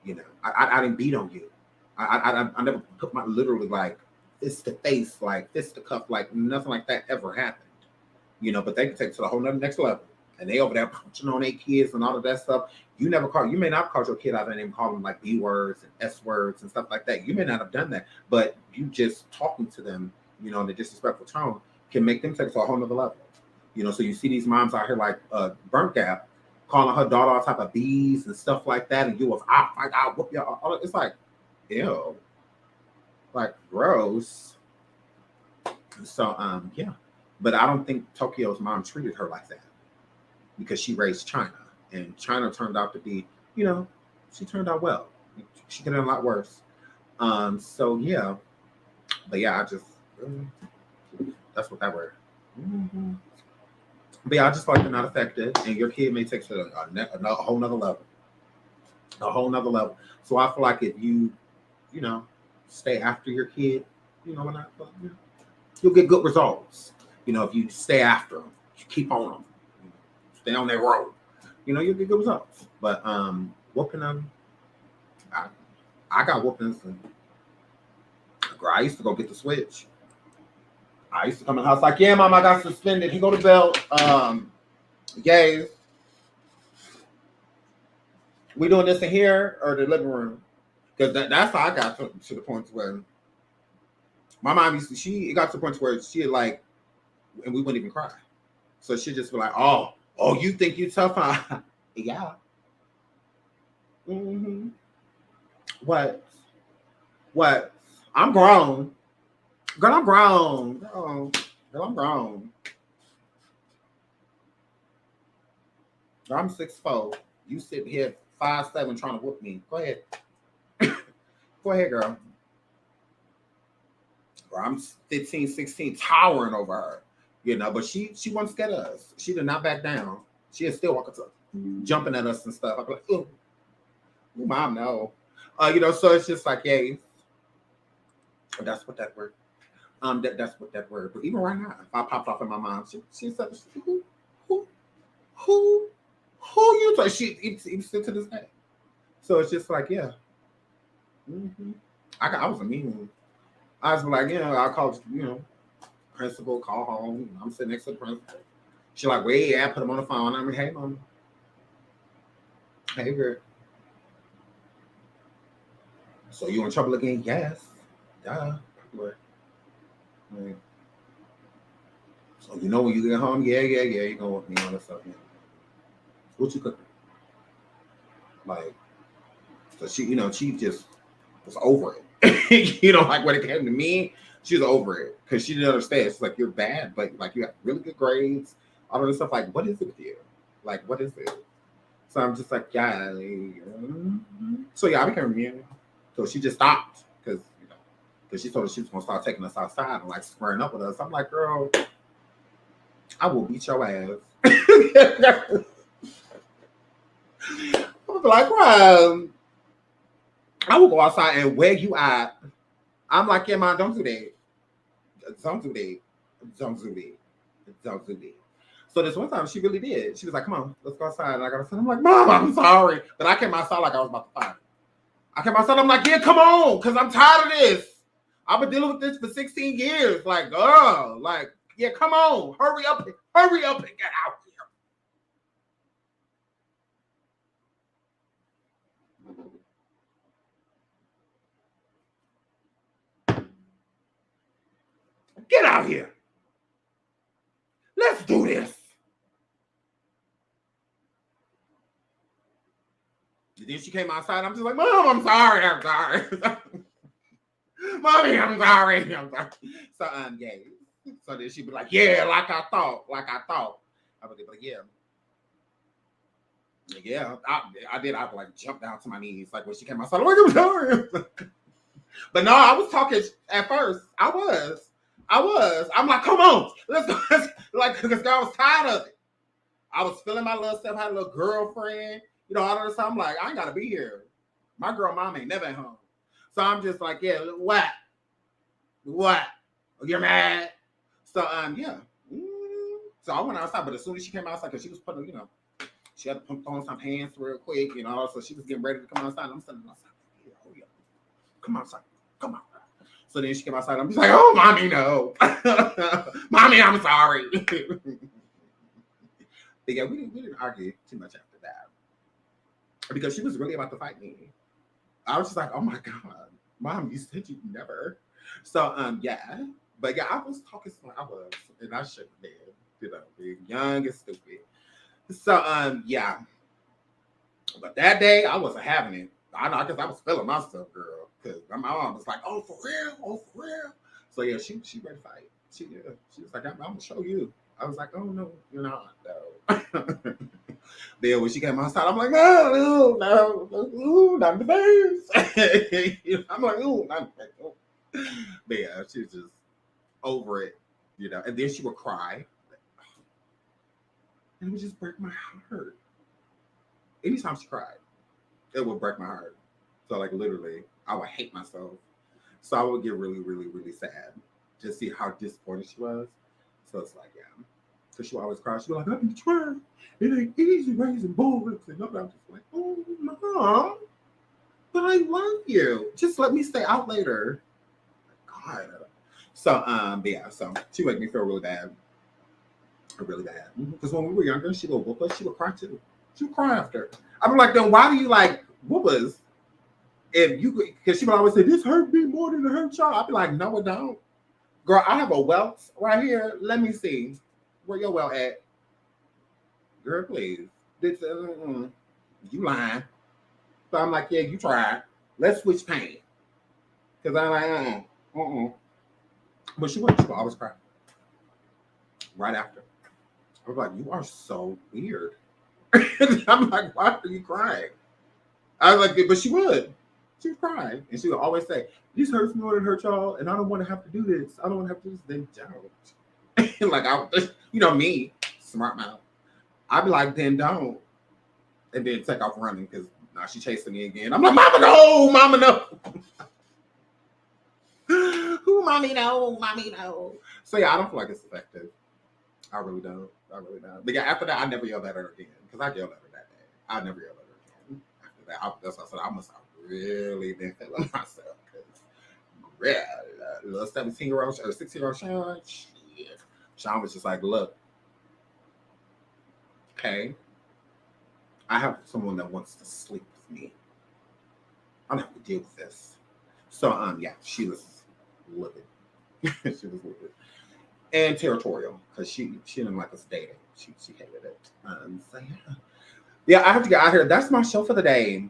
You know, I didn't beat on you. I never put my literally like fist to face, like fist to cuff, like nothing like that ever happened. You know, but they can take it to the whole nother next level. And they over there punching on their kids and all of that stuff. You may not call your kid out and even call them like B words and S words and stuff like that. You may not have done that, but you just talking to them, you know, in a disrespectful tone can make them take it to a whole nother level. You know, so you see these moms out here like Burnt Gap calling her daughter all type of B's and stuff like that, and you was I'll whoop y'all. It's like, ew, like gross. So yeah, but I don't think Tokyo's mom treated her like that because she raised China, and China turned out to be, you know, she turned out well. She could have done a lot worse. So yeah, but yeah, I just that's what that word. Mm-hmm. But yeah, I just feel like they're not effective, and your kid may take it to a whole nother level. A whole nother level. So I feel like if you know, stay after your kid, you know, you'll get good results. You know, if you stay after them, you keep on them, stay on their road, you know, you'll get good results. But whooping them, I got whoopings. And, girl, I used to go get the switch. I used to come in the house like, yeah, mom, I got suspended. He go to belt. Yay. We doing this in here or the living room? Because that's how I got to the point where my mom used to, it got to the point where she like, and we wouldn't even cry. So she'd just be like, oh, you think you tough, huh? Yeah. Mm-hmm. What? I'm grown. Girl, I'm grown. Girl, I'm grown. Girl, I'm 6'4". You sitting here 5'7" trying to whoop me. Go ahead. Go ahead, girl. Girl, I'm 15, 16, towering over her. You know, but she wasn't scared of us. She did not back down. She is still walking jumping at us and stuff. I'm like, ooh, mom, no. You know, so it's just like, yeah. That's what that word. That's what that word. But even right now, if I popped off at my mom, she said, who you talk? She even still to this day. So it's just like, yeah. Mm-hmm. I was a mean one. I was like, you know, I called, you know, principal, call home. I'm sitting next to the principal. She like, wait, yeah, I put him on the phone. I'm like, hey, mom. Hey, girl. So you in trouble again? Yes. Duh. Right. So you know when you get home, yeah, you gonna work me on this stuff. Yeah. What you cooking? Like, so she, you know, she just was over it. You know, like when it came to me, she was over it because she didn't understand. She's like, you're bad, but like you have really good grades, all of this stuff. Like, what is it with you? Like, what is it? So I'm just like, yeah. So yeah, I became immune. So she just stopped because she told us she was gonna start taking us outside and like squaring up with us. I'm like, girl, I will beat your ass. I was like, well, I will go outside and where you at. I'm like, yeah, mom, don't do that. Don't do that. Don't do that. Don't do that. So this one time she really did. She was like, come on, let's go outside. And I got to say, I'm like, mom, I'm sorry. But I came outside like I was about to fight. I came outside. I'm like, yeah, come on, because I'm tired of this. I've been dealing with this for 16 years. Like, girl, like, yeah, come on. Hurry up and get out here. Get out here. Let's do this. And then she came outside. I'm just like, Mom, I'm sorry. Mommy, I'm sorry. So, yeah. So then she'd be like, yeah, like I thought. I would be like, yeah. Yeah, I did. I like jump down to my knees. Like when she came outside, I'm like, I'm sorry. But no, I was talking at first. I was. I'm like, come on. Let's go. Like, because I was tired of it. I was feeling my little stuff. I had a little girlfriend. You know, all of this time, I'm like, I ain't got to be here. My girl mom ain't never at home. So I'm just like, yeah, what? You're mad? So, yeah. So I went outside, but as soon as she came outside, because she was putting, you know, she had to put on some pants real quick, you know, so she was getting ready to come outside. I'm standing outside. Yeah. Come outside. Come out. So then she came outside. I'm just like, oh, mommy, no. Mommy, I'm sorry. But yeah, we didn't argue too much after that. Because she was really about to fight me. I was just like, oh my God, Mom, you said you'd never. So, yeah. But yeah, I was talking smart. I was. And I shouldn't have been, you know, being young and stupid. So, yeah. But that day, I wasn't having it. I know, because I was feeling myself, girl. Because my mom was like, oh, for real? So, yeah, she ready to fight. She was like, I'm going to show you. I was like, oh, no, you're not, though. Then when she came outside, I'm like, no, not the face. I'm like, not the face. But yeah, she was just over it, you know. And then she would cry. And it would just break my heart. Anytime she cried, it would break my heart. So, like, literally, I would hate myself. So I would get really, really, really sad to see how disappointed she was. So it's like, yeah. Because she would always cry. She'd be like, I've been trying. It ain't easy raising boys. And I'm just like, oh, Mom, but I love you. Just let me stay out later. God. So, but yeah, so she made me feel really bad. Really bad. Because when we were younger, she would whoop us. She would cry too. She would cry after. I'm like, then why do you like whoop us? If you, because she would always say, this hurt me more than it hurt y'all. I'd be like, no, it don't. Girl, I have a welt right here. Let me see. Where your welt at? Girl, please. This, you lying. So I'm like, yeah, you tried. Let's switch pain. Because I'm like, But she would always cry. Right after. I was like, you are so weird. I'm like, why are you crying? I was like, but she would. She would cry. And she would always say, this hurts more than hurt y'all, and I don't want to have to do this. I don't want to have to do this. Then don't. Like, you know me, smart mouth. I'd be like, then don't. And then take off running because now she's chasing me again. I'm like, Mama, no, Mama, no. Who, Mommy, no. So yeah, I don't feel like it's effective. I really don't. But yeah, after that, I never yelled at her again because I yelled at her that day. I never yelled at her again. After that, that's what I said. I must have really been feeling myself because little 17-year-old or 16-year-old Sean, shit. Sean was just like, look, okay, I have someone that wants to sleep with me. I don't have to deal with this. So, yeah, she was livid. She was livid. And territorial, because she didn't like us dating. She hated it. So, yeah, I have to get out here. That's my show for the day.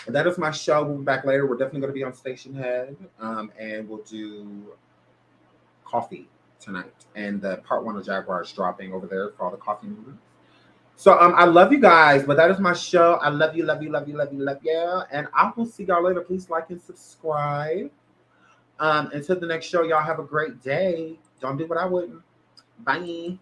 That is my show. We'll be back later. We're definitely going to be on Station Head. And we'll do coffee tonight. And the part 1 of Jaguar is dropping over there for all the coffee movers. So I love you guys, but that is my show. I love you. And I will see y'all later. Please like and subscribe. Until the next show, y'all have a great day. Don't do what I wouldn't. Bye.